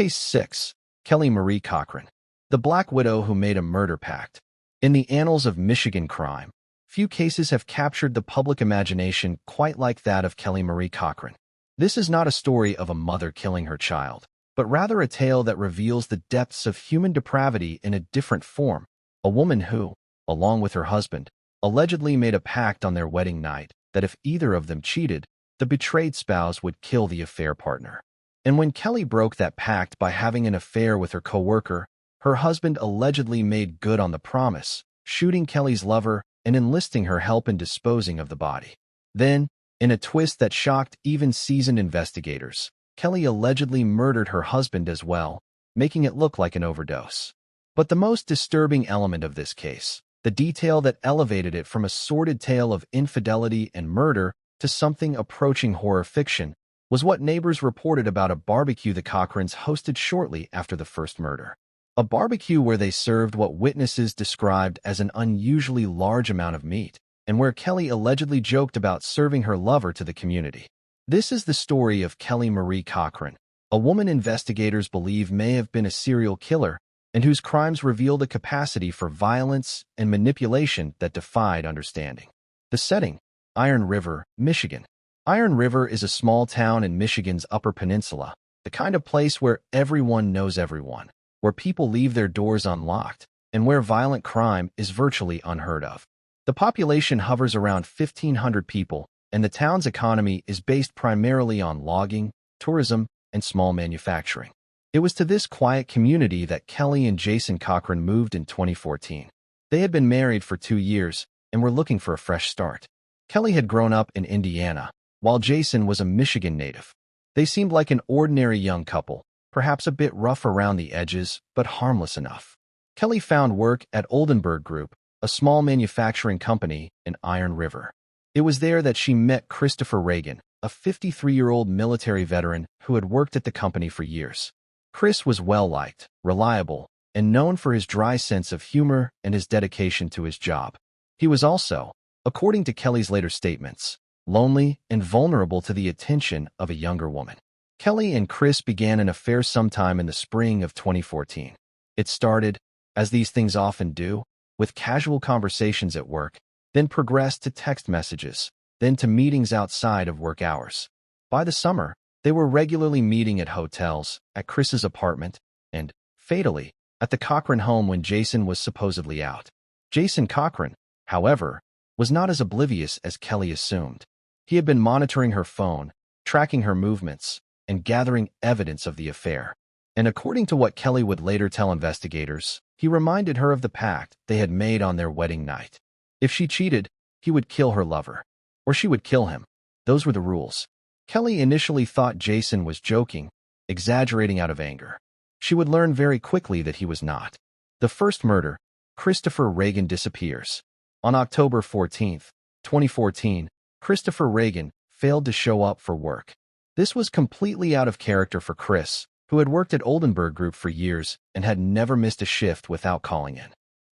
Case 6. Kelly Marie Cochran, the Black Widow who made a murder pact. In the annals of Michigan crime, few cases have captured the public imagination quite like that of Kelly Marie Cochran. This is not a story of a mother killing her child, but rather a tale that reveals the depths of human depravity in a different form. A woman who, along with her husband, allegedly made a pact on their wedding night that if either of them cheated, the betrayed spouse would kill the affair partner. And when Kelly broke that pact by having an affair with her coworker, her husband allegedly made good on the promise, shooting Kelly's lover and enlisting her help in disposing of the body. Then, in a twist that shocked even seasoned investigators, Kelly allegedly murdered her husband as well, making it look like an overdose. But the most disturbing element of this case, the detail that elevated it from a sordid tale of infidelity and murder to something approaching horror fiction, was what neighbors reported about a barbecue the Cochrans hosted shortly after the first murder. A barbecue where they served what witnesses described as an unusually large amount of meat, and where Kelly allegedly joked about serving her lover to the community. This is the story of Kelly Marie Cochran, a woman investigators believe may have been a serial killer and whose crimes revealed a capacity for violence and manipulation that defied understanding. The setting: Iron River, Michigan. Iron River is a small town in Michigan's Upper Peninsula, the kind of place where everyone knows everyone, where people leave their doors unlocked, and where violent crime is virtually unheard of. The population hovers around 1,500 people, and the town's economy is based primarily on logging, tourism, and small manufacturing. It was to this quiet community that Kelly and Jason Cochran moved in 2014. They had been married for 2 years and were looking for a fresh start. Kelly had grown up in Indiana, while Jason was a Michigan native. They seemed like an ordinary young couple, perhaps a bit rough around the edges, but harmless enough. Kelly found work at Oldenburg Group, a small manufacturing company in Iron River. It was there that she met Christopher Reagan, a 53-year-old military veteran who had worked at the company for years. Chris was well-liked, reliable, and known for his dry sense of humor and his dedication to his job. He was also, according to Kelly's later statements, lonely and vulnerable to the attention of a younger woman. Kelly and Chris began an affair sometime in the spring of 2014. It started, as these things often do, with casual conversations at work, then progressed to text messages, then to meetings outside of work hours. By the summer, they were regularly meeting at hotels, at Chris's apartment, and, fatally, at the Cochran home when Jason was supposedly out. Jason Cochran, however, was not as oblivious as Kelly assumed. He had been monitoring her phone, tracking her movements, and gathering evidence of the affair. And according to what Kelly would later tell investigators, he reminded her of the pact they had made on their wedding night. If she cheated, he would kill her lover, or she would kill him. Those were the rules. Kelly initially thought Jason was joking, exaggerating out of anger. She would learn very quickly that he was not. The first murder, Christopher Reagan disappears. On October 14, 2014, Christopher Reagan failed to show up for work. This was completely out of character for Chris, who had worked at Oldenburg Group for years and had never missed a shift without calling in.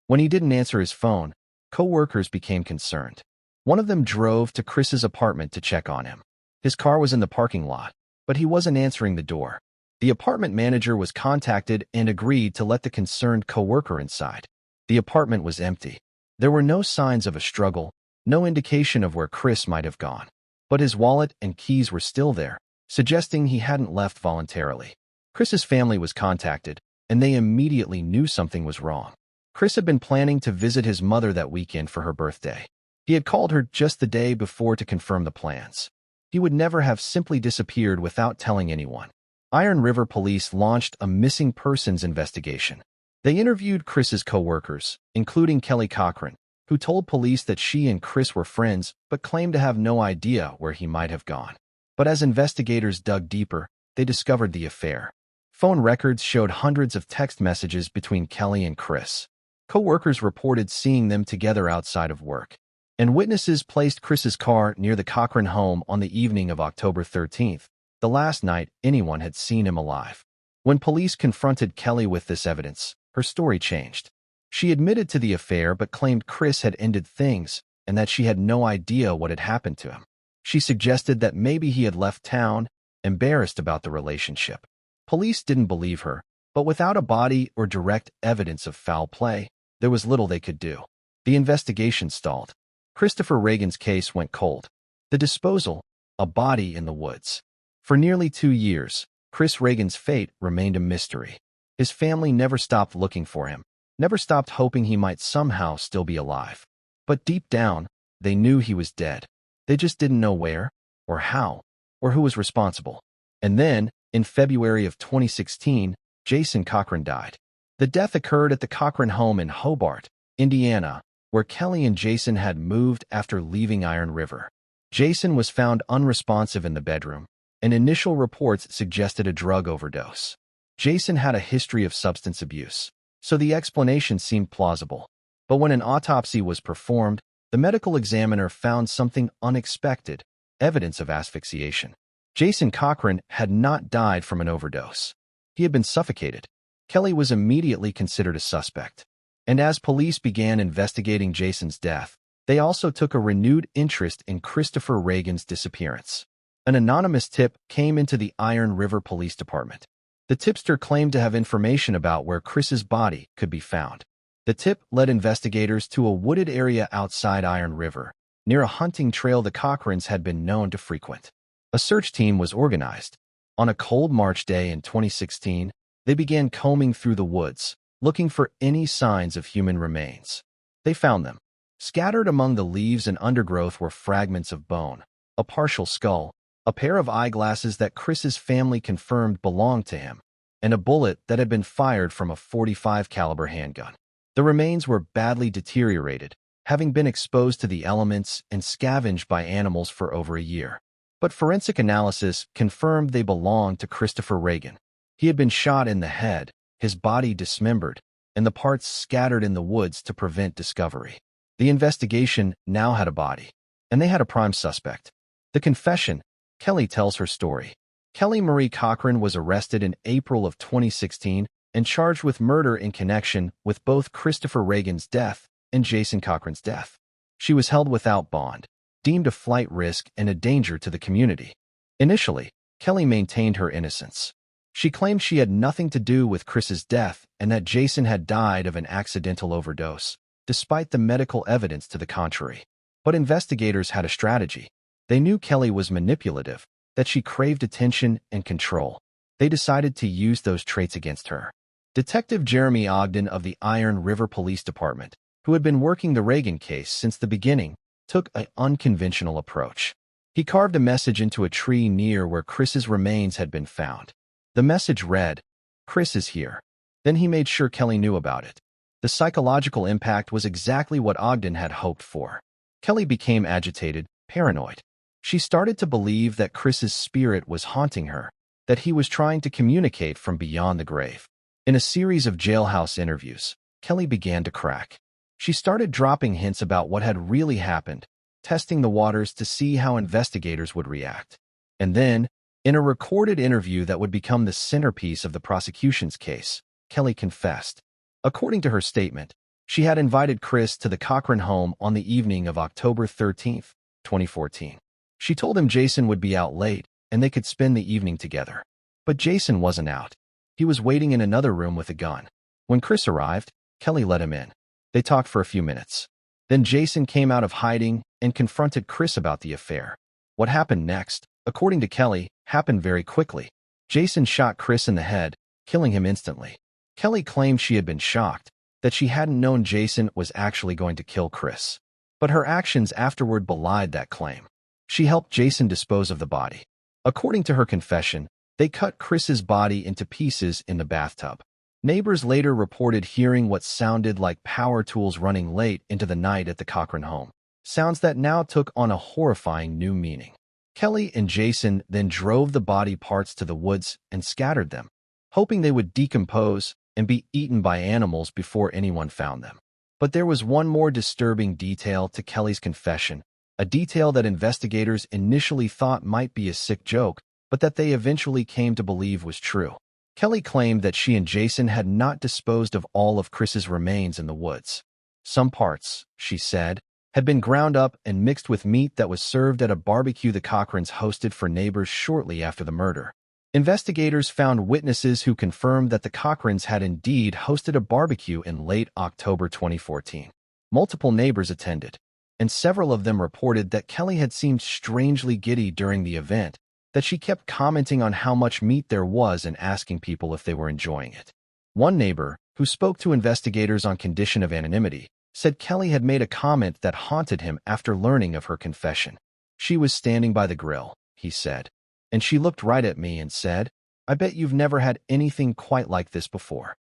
When he didn't answer his phone, co-workers became concerned. One of them drove to Chris's apartment to check on him. His car was in the parking lot, but he wasn't answering the door. The apartment manager was contacted and agreed to let the concerned co-worker inside. The apartment was empty. There were no signs of a struggle, no indication of where Chris might have gone. But his wallet and keys were still there, suggesting he hadn't left voluntarily. Chris's family was contacted, and they immediately knew something was wrong. Chris had been planning to visit his mother that weekend for her birthday. He had called her just the day before to confirm the plans. He would never have simply disappeared without telling anyone. Iron River police launched a missing persons investigation. They interviewed Chris's co-workers, including Kelly Cochran, who told police that she and Chris were friends but claimed to have no idea where he might have gone. But as investigators dug deeper, they discovered the affair. Phone records showed hundreds of text messages between Kelly and Chris. Co-workers reported seeing them together outside of work. And witnesses placed Chris's car near the Cochran home on the evening of October 13th, the last night anyone had seen him alive. When police confronted Kelly with this evidence, her story changed. She admitted to the affair but claimed Chris had ended things and that she had no idea what had happened to him. She suggested that maybe he had left town, embarrassed about the relationship. Police didn't believe her, but without a body or direct evidence of foul play, there was little they could do. The investigation stalled. Christopher Reagan's case went cold. The disposal, a body in the woods. For nearly 2 years, Chris Reagan's fate remained a mystery. His family never stopped looking for him, never stopped hoping he might somehow still be alive. But deep down, they knew he was dead. They just didn't know where, or how, or who was responsible. And then, in February of 2016, Jason Cochran died. The death occurred at the Cochran home in Hobart, Indiana, where Kelly and Jason had moved after leaving Iron River. Jason was found unresponsive in the bedroom, and initial reports suggested a drug overdose. Jason had a history of substance abuse, so the explanation seemed plausible. But when an autopsy was performed, the medical examiner found something unexpected, evidence of asphyxiation. Jason Cochran had not died from an overdose. He had been suffocated. Kelly was immediately considered a suspect. And as police began investigating Jason's death, they also took a renewed interest in Christopher Reagan's disappearance. An anonymous tip came into the Iron River Police Department. The tipster claimed to have information about where Chris's body could be found. The tip led investigators to a wooded area outside Iron River, near a hunting trail the Cochrans had been known to frequent. A search team was organized. On a cold March day in 2016, they began combing through the woods, looking for any signs of human remains. They found them. Scattered among the leaves and undergrowth were fragments of bone, a partial skull, a pair of eyeglasses that Chris's family confirmed belonged to him, and a bullet that had been fired from a .45 caliber handgun. The remains were badly deteriorated, having been exposed to the elements and scavenged by animals for over a year. But forensic analysis confirmed they belonged to Christopher Reagan. He had been shot in the head, his body dismembered, and the parts scattered in the woods to prevent discovery. The investigation now had a body, and they had a prime suspect. The confession. Kelly tells her story. Kelly Marie Cochran was arrested in April of 2016 and charged with murder in connection with both Christopher Reagan's death and Jason Cochran's death. She was held without bond, deemed a flight risk and a danger to the community. Initially, Kelly maintained her innocence. She claimed she had nothing to do with Chris's death and that Jason had died of an accidental overdose, despite the medical evidence to the contrary. But investigators had a strategy. They knew Kelly was manipulative, that she craved attention and control. They decided to use those traits against her. Detective Jeremy Ogden of the Iron River Police Department, who had been working the Reagan case since the beginning, took an unconventional approach. He carved a message into a tree near where Chris's remains had been found. The message read, "Chris is here." Then he made sure Kelly knew about it. The psychological impact was exactly what Ogden had hoped for. Kelly became agitated, paranoid. She started to believe that Chris's spirit was haunting her, that he was trying to communicate from beyond the grave. In a series of jailhouse interviews, Kelly began to crack. She started dropping hints about what had really happened, testing the waters to see how investigators would react. And then, in a recorded interview that would become the centerpiece of the prosecution's case, Kelly confessed. According to her statement, she had invited Chris to the Cochran home on the evening of October 13, 2014. She told him Jason would be out late and they could spend the evening together. But Jason wasn't out. He was waiting in another room with a gun. When Chris arrived, Kelly let him in. They talked for a few minutes. Then Jason came out of hiding and confronted Chris about the affair. What happened next, according to Kelly, happened very quickly. Jason shot Chris in the head, killing him instantly. Kelly claimed she had been shocked, that she hadn't known Jason was actually going to kill Chris. But her actions afterward belied that claim. She helped Jason dispose of the body. According to her confession, they cut Chris's body into pieces in the bathtub. Neighbors later reported hearing what sounded like power tools running late into the night at the Cochran home, sounds that now took on a horrifying new meaning. Kelly and Jason then drove the body parts to the woods and scattered them, hoping they would decompose and be eaten by animals before anyone found them. But there was one more disturbing detail to Kelly's confession, a detail that investigators initially thought might be a sick joke, but that they eventually came to believe was true. Kelly claimed that she and Jason had not disposed of all of Chris's remains in the woods. Some parts, she said, had been ground up and mixed with meat that was served at a barbecue the Cochrans hosted for neighbors shortly after the murder. Investigators found witnesses who confirmed that the Cochrans had indeed hosted a barbecue in late October 2014. Multiple neighbors attended, and several of them reported that Kelly had seemed strangely giddy during the event, that she kept commenting on how much meat there was and asking people if they were enjoying it. One neighbor, who spoke to investigators on condition of anonymity, said Kelly had made a comment that haunted him after learning of her confession. "She was standing by the grill," he said, "and she looked right at me and said, 'I bet you've never had anything quite like this before.'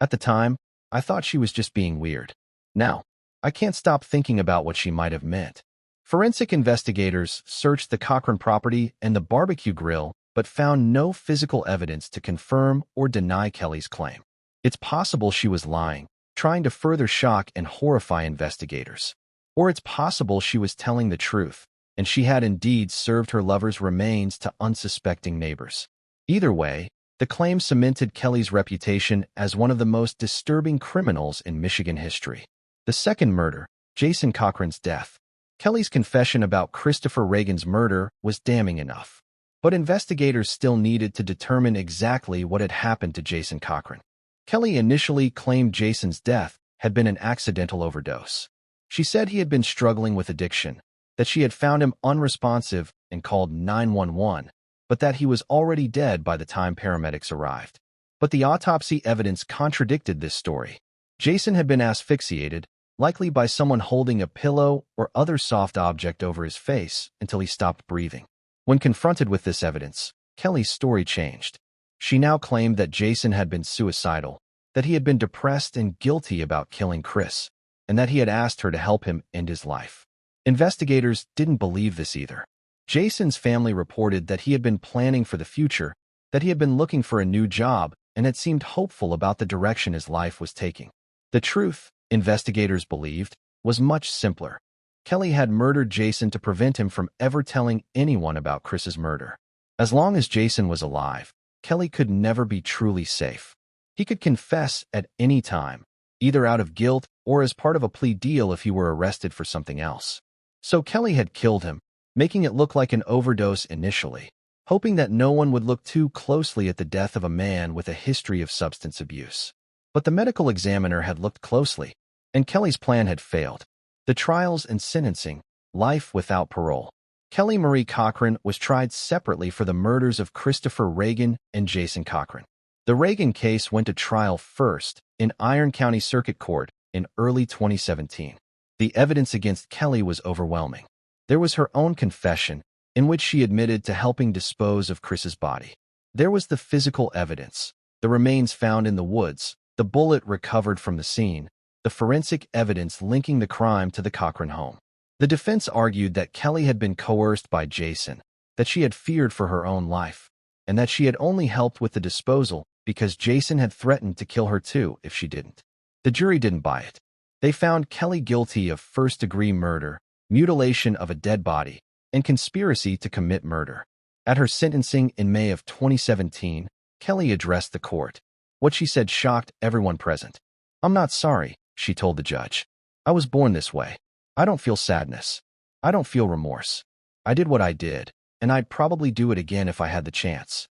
At the time, I thought she was just being weird. Now, I can't stop thinking about what she might have meant." Forensic investigators searched the Cochran property and the barbecue grill, but found no physical evidence to confirm or deny Kelly's claim. It's possible she was lying, trying to further shock and horrify investigators. Or it's possible she was telling the truth, and she had indeed served her lover's remains to unsuspecting neighbors. Either way, the claim cemented Kelly's reputation as one of the most disturbing criminals in Michigan history. The second murder, Jason Cochran's death. Kelly's confession about Christopher Reagan's murder was damning enough, but investigators still needed to determine exactly what had happened to Jason Cochran. Kelly initially claimed Jason's death had been an accidental overdose. She said he had been struggling with addiction, that she had found him unresponsive and called 911, but that he was already dead by the time paramedics arrived. But the autopsy evidence contradicted this story. Jason had been asphyxiated, likely by someone holding a pillow or other soft object over his face until he stopped breathing. When confronted with this evidence, Kelly's story changed. She now claimed that Jason had been suicidal, that he had been depressed and guilty about killing Chris, and that he had asked her to help him end his life. Investigators didn't believe this either. Jason's family reported that he had been planning for the future, that he had been looking for a new job, and had seemed hopeful about the direction his life was taking. The truth, investigators believed, was much simpler. Kelly had murdered Jason to prevent him from ever telling anyone about Chris's murder. As long as Jason was alive, Kelly could never be truly safe. He could confess at any time, either out of guilt or as part of a plea deal if he were arrested for something else. So Kelly had killed him, making it look like an overdose initially, hoping that no one would look too closely at the death of a man with a history of substance abuse. But the medical examiner had looked closely, and Kelly's plan had failed. The trials and sentencing, life without parole. Kelly Marie Cochran was tried separately for the murders of Christopher Reagan and Jason Cochran. The Reagan case went to trial first in Iron County Circuit Court in early 2017. The evidence against Kelly was overwhelming. There was her own confession, in which she admitted to helping dispose of Chris's body. There was the physical evidence, the remains found in the woods, the bullet recovered from the scene, the forensic evidence linking the crime to the Cochran home. The defense argued that Kelly had been coerced by Jason, that she had feared for her own life, and that she had only helped with the disposal because Jason had threatened to kill her too if she didn't. The jury didn't buy it. They found Kelly guilty of first-degree murder, mutilation of a dead body, and conspiracy to commit murder. At her sentencing in May of 2017, Kelly addressed the court. What she said shocked everyone present. "I'm not sorry," she told the judge. "I was born this way. I don't feel sadness. I don't feel remorse. I did what I did, and I'd probably do it again if I had the chance."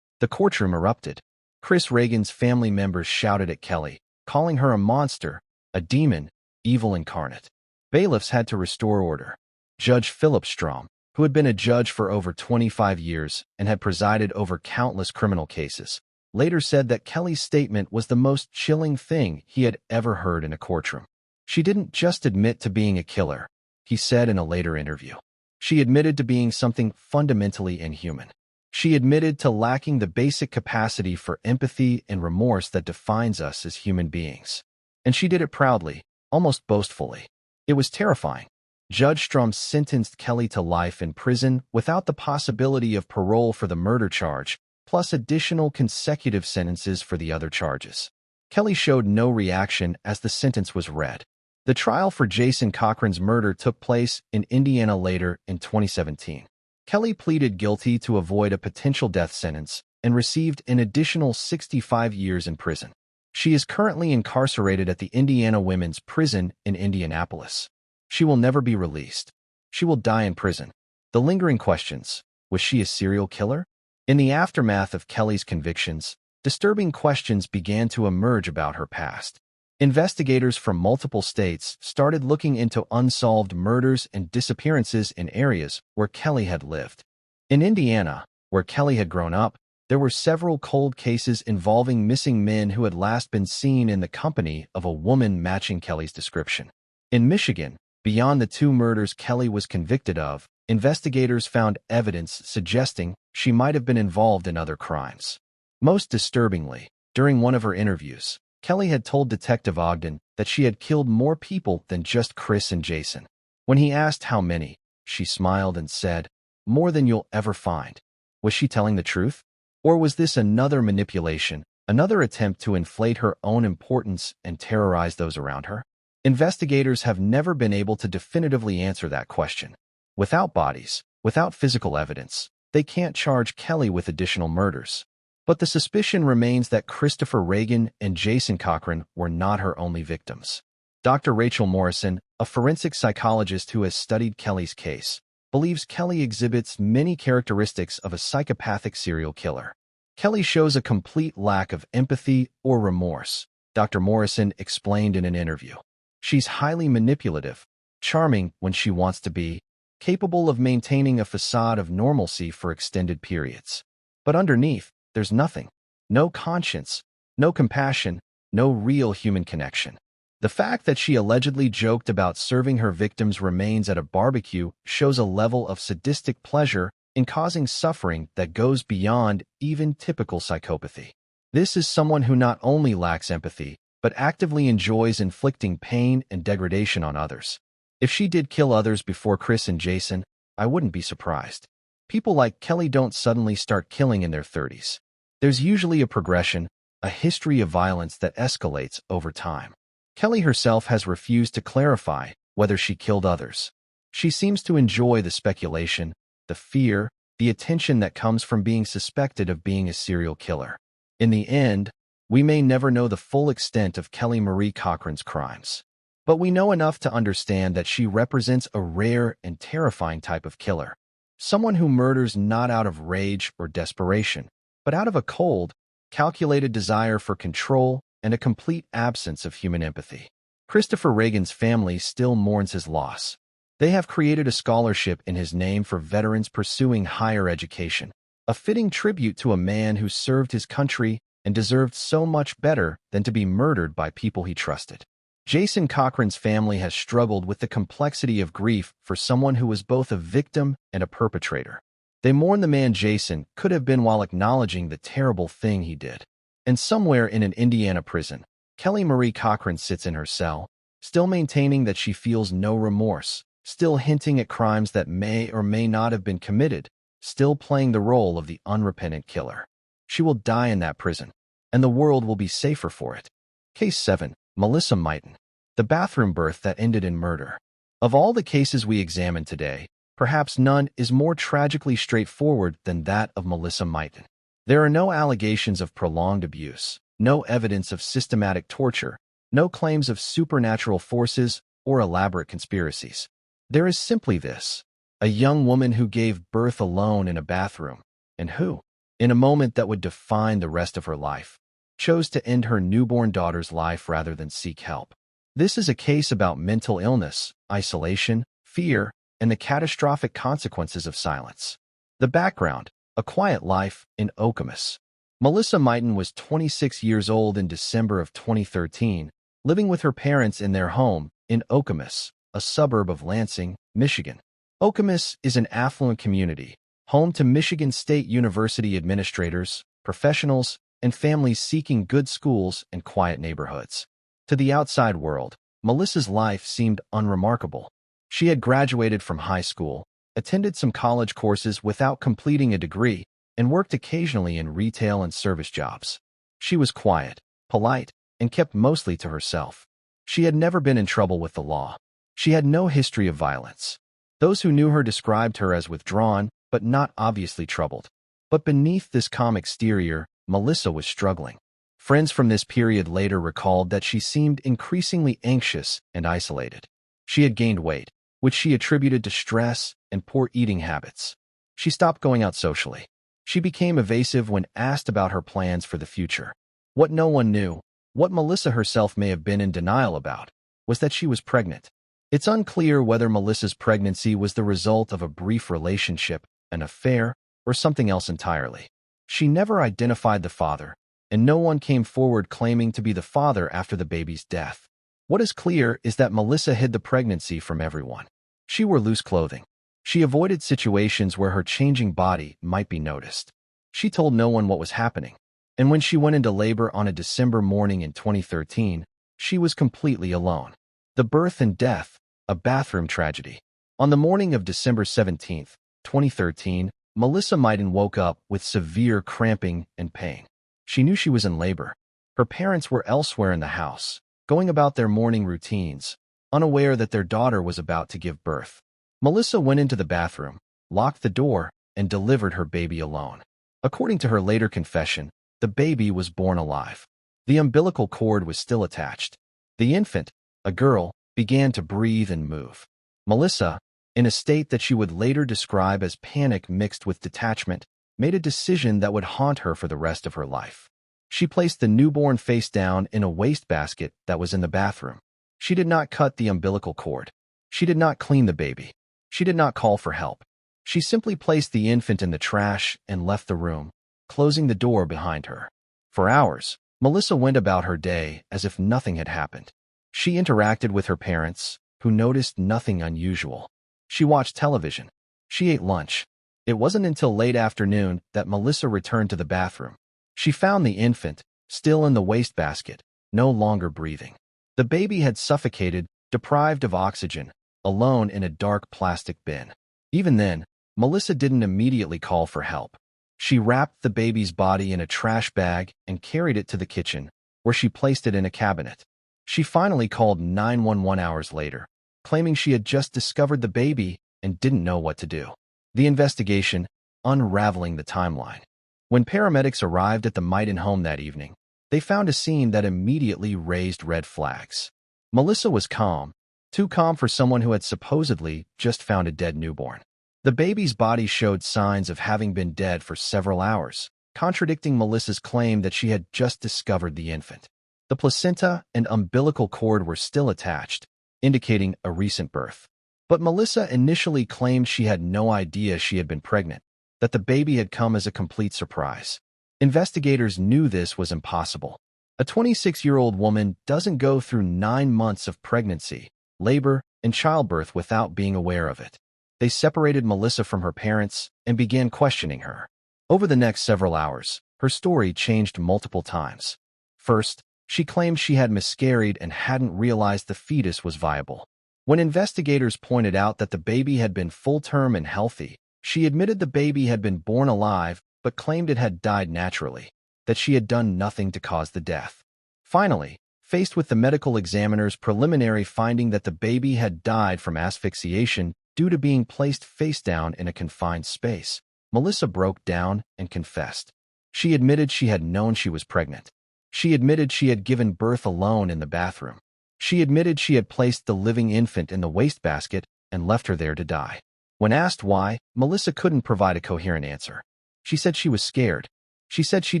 The courtroom erupted. Chris Reagan's family members shouted at Kelly, calling her a monster, a demon, evil incarnate. Bailiffs had to restore order. Judge Philip Strom, who had been a judge for over 25 years and had presided over countless criminal cases, later said that Kelly's statement was the most chilling thing he had ever heard in a courtroom. "She didn't just admit to being a killer," he said in a later interview. "She admitted to being something fundamentally inhuman. She admitted to lacking the basic capacity for empathy and remorse that defines us as human beings. And she did it proudly, almost boastfully. It was terrifying." Judge Strom sentenced Kelly to life in prison without the possibility of parole for the murder charge, plus additional consecutive sentences for the other charges. Kelly showed no reaction as the sentence was read. The trial for Jason Cochran's murder took place in Indiana later in 2017. Kelly pleaded guilty to avoid a potential death sentence and received an additional 65 years in prison. She is currently incarcerated at the Indiana Women's Prison in Indianapolis. She will never be released. She will die in prison. The lingering questions: was she a serial killer? In the aftermath of Kelly's convictions, disturbing questions began to emerge about her past. Investigators from multiple states started looking into unsolved murders and disappearances in areas where Kelly had lived. In Indiana, where Kelly had grown up, there were several cold cases involving missing men who had last been seen in the company of a woman matching Kelly's description. In Michigan, beyond the 2 murders Kelly was convicted of, investigators found evidence suggesting she might have been involved in other crimes. Most disturbingly, during one of her interviews, Kelly had told Detective Ogden that she had killed more people than just Chris and Jason. When he asked how many, she smiled and said, "More than you'll ever find." Was she telling the truth? Or was this another manipulation, another attempt to inflate her own importance and terrorize those around her? Investigators have never been able to definitively answer that question. Without bodies, without physical evidence, they can't charge Kelly with additional murders. But the suspicion remains that Christopher Reagan and Jason Cochran were not her only victims. Dr. Rachel Morrison, a forensic psychologist who has studied Kelly's case, believes Kelly exhibits many characteristics of a psychopathic serial killer. Kelly shows a complete lack of empathy or remorse, Dr. Morrison explained in an interview. She's highly manipulative, charming when she wants to be, capable of maintaining a facade of normalcy for extended periods. But underneath, there's nothing. No conscience, no compassion, no real human connection. The fact that she allegedly joked about serving her victims' remains at a barbecue shows a level of sadistic pleasure in causing suffering that goes beyond even typical psychopathy. This is someone who not only lacks empathy, but actively enjoys inflicting pain and degradation on others. If she did kill others before Chris and Jason, I wouldn't be surprised. People like Kelly don't suddenly start killing in their 30s. There's usually a progression, a history of violence that escalates over time. Kelly herself has refused to clarify whether she killed others. She seems to enjoy the speculation, the fear, the attention that comes from being suspected of being a serial killer. In the end, we may never know the full extent of Kelly Marie Cochran's crimes. But we know enough to understand that she represents a rare and terrifying type of killer. Someone who murders not out of rage or desperation, but out of a cold, calculated desire for control and a complete absence of human empathy. Christopher Reagan's family still mourns his loss. They have created a scholarship in his name for veterans pursuing higher education, a fitting tribute to a man who served his country and deserved so much better than to be murdered by people he trusted. Jason Cochran's family has struggled with the complexity of grief for someone who was both a victim and a perpetrator. They mourn the man Jason could have been while acknowledging the terrible thing he did. And somewhere in an Indiana prison, Kelly Marie Cochran sits in her cell, still maintaining that she feels no remorse, still hinting at crimes that may or may not have been committed, still playing the role of the unrepentant killer. She will die in that prison, and the world will be safer for it. Case 7. Melissa Mighton. The bathroom birth that ended in murder. Of all the cases we examine today, perhaps none is more tragically straightforward than that of Melissa Mighton. There are no allegations of prolonged abuse, no evidence of systematic torture, no claims of supernatural forces or elaborate conspiracies. There is simply this: a young woman who gave birth alone in a bathroom, and who, in a moment that would define the rest of her life, chose to end her newborn daughter's life rather than seek help. This is a case about mental illness, isolation, fear, and the catastrophic consequences of silence. The background: a quiet life in Okemos. Melissa Mighton was 26 years old in December of 2013, living with her parents in their home in Okemos, a suburb of Lansing, Michigan. Okemos is an affluent community, home to Michigan State University administrators, professionals, and families seeking good schools and quiet neighborhoods. To the outside world, Melissa's life seemed unremarkable. She had graduated from high school, attended some college courses without completing a degree, and worked occasionally in retail and service jobs. She was quiet, polite, and kept mostly to herself. She had never been in trouble with the law. She had no history of violence. Those who knew her described her as withdrawn, but not obviously troubled. But beneath this calm exterior, Melissa was struggling. Friends from this period later recalled that she seemed increasingly anxious and isolated. She had gained weight, which she attributed to stress and poor eating habits. She stopped going out socially. She became evasive when asked about her plans for the future. What no one knew, what Melissa herself may have been in denial about, was that she was pregnant. It's unclear whether Melissa's pregnancy was the result of a brief relationship, an affair, or something else entirely. She never identified the father, and no one came forward claiming to be the father after the baby's death. What is clear is that Melissa hid the pregnancy from everyone. She wore loose clothing. She avoided situations where her changing body might be noticed. She told no one what was happening. And when she went into labor on a December morning in 2013, she was completely alone. The birth and death, a bathroom tragedy. On the morning of December 17, 2013, Melissa Maiden woke up with severe cramping and pain. She knew she was in labor. Her parents were elsewhere in the house, going about their morning routines, unaware that their daughter was about to give birth. Melissa went into the bathroom, locked the door, and delivered her baby alone. According to her later confession, the baby was born alive. The umbilical cord was still attached. The infant, a girl, began to breathe and move. Melissa, in a state that she would later describe as panic mixed with detachment, made a decision that would haunt her for the rest of her life. She placed the newborn face down in a wastebasket that was in the bathroom. She did not cut the umbilical cord. She did not clean the baby. She did not call for help. She simply placed the infant in the trash and left the room, closing the door behind her. For hours, Melissa went about her day as if nothing had happened. She interacted with her parents, who noticed nothing unusual. She watched television. She ate lunch. It wasn't until late afternoon that Melissa returned to the bathroom. She found the infant, still in the wastebasket, no longer breathing. The baby had suffocated, deprived of oxygen, alone in a dark plastic bin. Even then, Melissa didn't immediately call for help. She wrapped the baby's body in a trash bag and carried it to the kitchen, where she placed it in a cabinet. She finally called 911 hours later, claiming she had just discovered the baby and didn't know what to do. The investigation, unraveling the timeline. When paramedics arrived at the Maiden home that evening, they found a scene that immediately raised red flags. Melissa was calm, too calm for someone who had supposedly just found a dead newborn. The baby's body showed signs of having been dead for several hours, contradicting Melissa's claim that she had just discovered the infant. The placenta and umbilical cord were still attached, indicating a recent birth. But Melissa initially claimed she had no idea she had been pregnant, that the baby had come as a complete surprise. Investigators knew this was impossible. A 26-year-old woman doesn't go through 9 months of pregnancy, labor, and childbirth without being aware of it. They separated Melissa from her parents and began questioning her. Over the next several hours, her story changed multiple times. First, she claimed she had miscarried and hadn't realized the fetus was viable. When investigators pointed out that the baby had been full-term and healthy, she admitted the baby had been born alive but claimed it had died naturally, that she had done nothing to cause the death. Finally, faced with the medical examiner's preliminary finding that the baby had died from asphyxiation due to being placed face down in a confined space, Melissa broke down and confessed. She admitted she had known she was pregnant. She admitted she had given birth alone in the bathroom. She admitted she had placed the living infant in the wastebasket and left her there to die. When asked why, Melissa couldn't provide a coherent answer. She said she was scared. She said she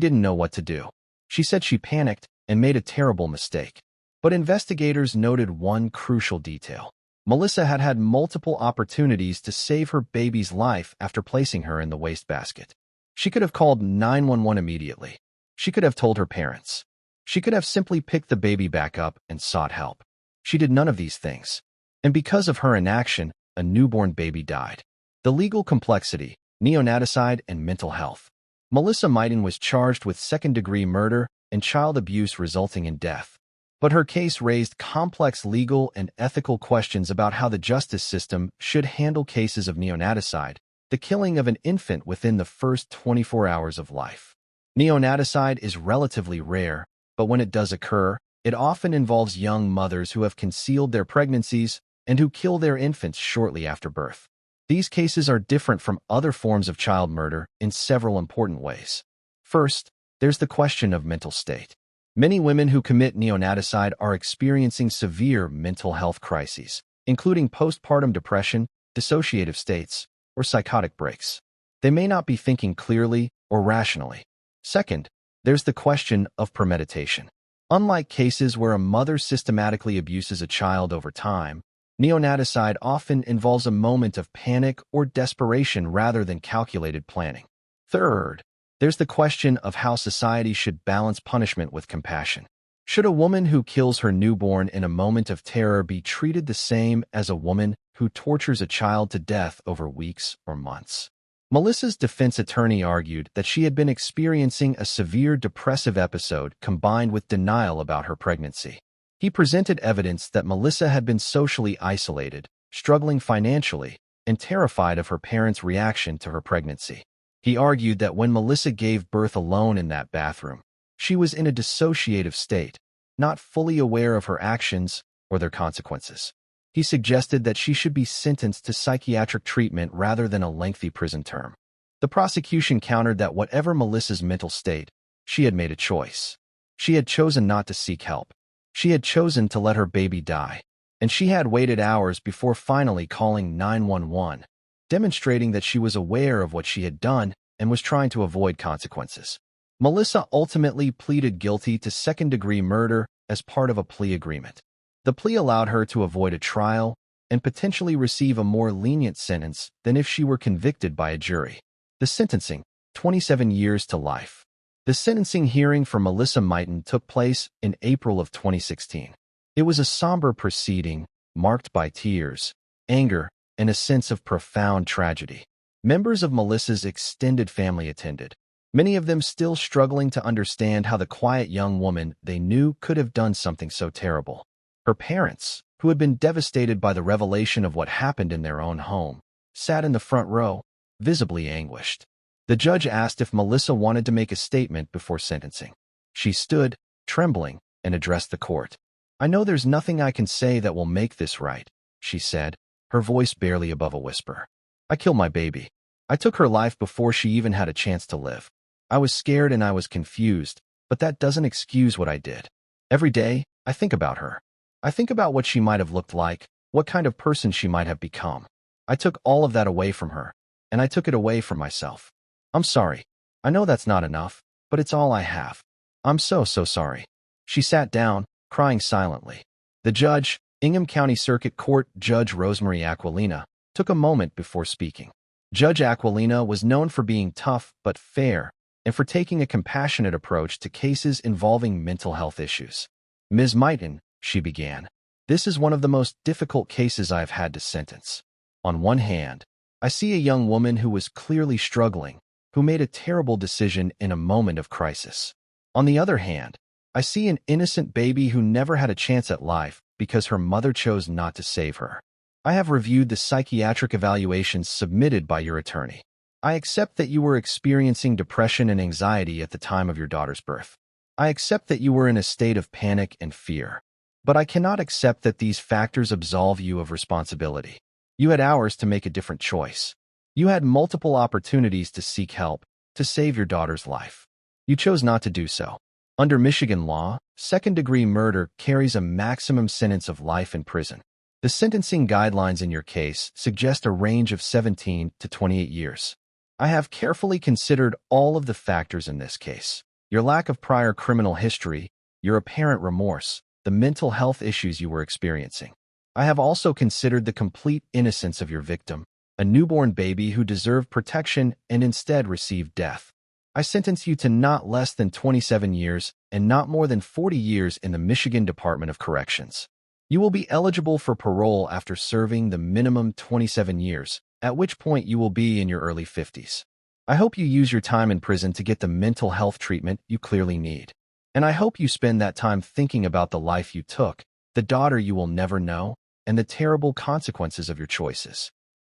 didn't know what to do. She said she panicked and made a terrible mistake. But investigators noted one crucial detail. Melissa had had multiple opportunities to save her baby's life after placing her in the wastebasket. She could have called 911 immediately. She could have told her parents. She could have simply picked the baby back up and sought help. She did none of these things. And because of her inaction, a newborn baby died. The legal complexity, neonaticide, and mental health. Melissa Maiden was charged with second-degree murder and child abuse resulting in death. But her case raised complex legal and ethical questions about how the justice system should handle cases of neonaticide, the killing of an infant within the first 24 hours of life. Neonaticide is relatively rare, but when it does occur, it often involves young mothers who have concealed their pregnancies and who kill their infants shortly after birth. These cases are different from other forms of child murder in several important ways. First, there's the question of mental state. Many women who commit neonaticide are experiencing severe mental health crises, including postpartum depression, dissociative states, or psychotic breaks. They may not be thinking clearly or rationally. Second, there's the question of premeditation. Unlike cases where a mother systematically abuses a child over time, neonaticide often involves a moment of panic or desperation rather than calculated planning. Third, there's the question of how society should balance punishment with compassion. Should a woman who kills her newborn in a moment of terror be treated the same as a woman who tortures a child to death over weeks or months? Melissa's defense attorney argued that she had been experiencing a severe depressive episode combined with denial about her pregnancy. He presented evidence that Melissa had been socially isolated, struggling financially, and terrified of her parents' reaction to her pregnancy. He argued that when Melissa gave birth alone in that bathroom, she was in a dissociative state, not fully aware of her actions or their consequences. He suggested that she should be sentenced to psychiatric treatment rather than a lengthy prison term. The prosecution countered that whatever Melissa's mental state, she had made a choice. She had chosen not to seek help. She had chosen to let her baby die, and she had waited hours before finally calling 911, demonstrating that she was aware of what she had done and was trying to avoid consequences. Melissa ultimately pleaded guilty to second-degree murder as part of a plea agreement. The plea allowed her to avoid a trial and potentially receive a more lenient sentence than if she were convicted by a jury. The sentencing, 27 years to life. The sentencing hearing for Melissa Mighton took place in April of 2016. It was a somber proceeding, marked by tears, anger, and a sense of profound tragedy. Members of Melissa's extended family attended, many of them still struggling to understand how the quiet young woman they knew could have done something so terrible. Her parents, who had been devastated by the revelation of what happened in their own home, sat in the front row, visibly anguished. The judge asked if Melissa wanted to make a statement before sentencing. She stood, trembling, and addressed the court. "I know there's nothing I can say that will make this right," she said, her voice barely above a whisper. "I killed my baby. I took her life before she even had a chance to live. I was scared and I was confused, but that doesn't excuse what I did. Every day, I think about her. I think about what she might have looked like, what kind of person she might have become. I took all of that away from her, and I took it away from myself. I'm sorry. I know that's not enough, but it's all I have. I'm so sorry." She sat down, crying silently. The judge, Ingham County Circuit Court Judge Rosemary Aquilina, took a moment before speaking. Judge Aquilina was known for being tough but fair, and for taking a compassionate approach to cases involving mental health issues. "Ms. Mighton," she began, "this is one of the most difficult cases I have had to sentence. On one hand, I see a young woman who was clearly struggling, who made a terrible decision in a moment of crisis. On the other hand, I see an innocent baby who never had a chance at life because her mother chose not to save her. I have reviewed the psychiatric evaluations submitted by your attorney. I accept that you were experiencing depression and anxiety at the time of your daughter's birth. I accept that you were in a state of panic and fear. But I cannot accept that these factors absolve you of responsibility. You had hours to make a different choice. You had multiple opportunities to seek help, to save your daughter's life. You chose not to do so. Under Michigan law, second-degree murder carries a maximum sentence of life in prison. The sentencing guidelines in your case suggest a range of 17 to 28 years. I have carefully considered all of the factors in this case. Your lack of prior criminal history, your apparent remorse, the mental health issues you were experiencing. I have also considered the complete innocence of your victim, a newborn baby who deserved protection and instead received death. I sentence you to not less than 27 years and not more than 40 years in the Michigan Department of Corrections. You will be eligible for parole after serving the minimum 27 years, at which point you will be in your early 50s. I hope you use your time in prison to get the mental health treatment you clearly need. And I hope you spend that time thinking about the life you took, the daughter you will never know, and the terrible consequences of your choices."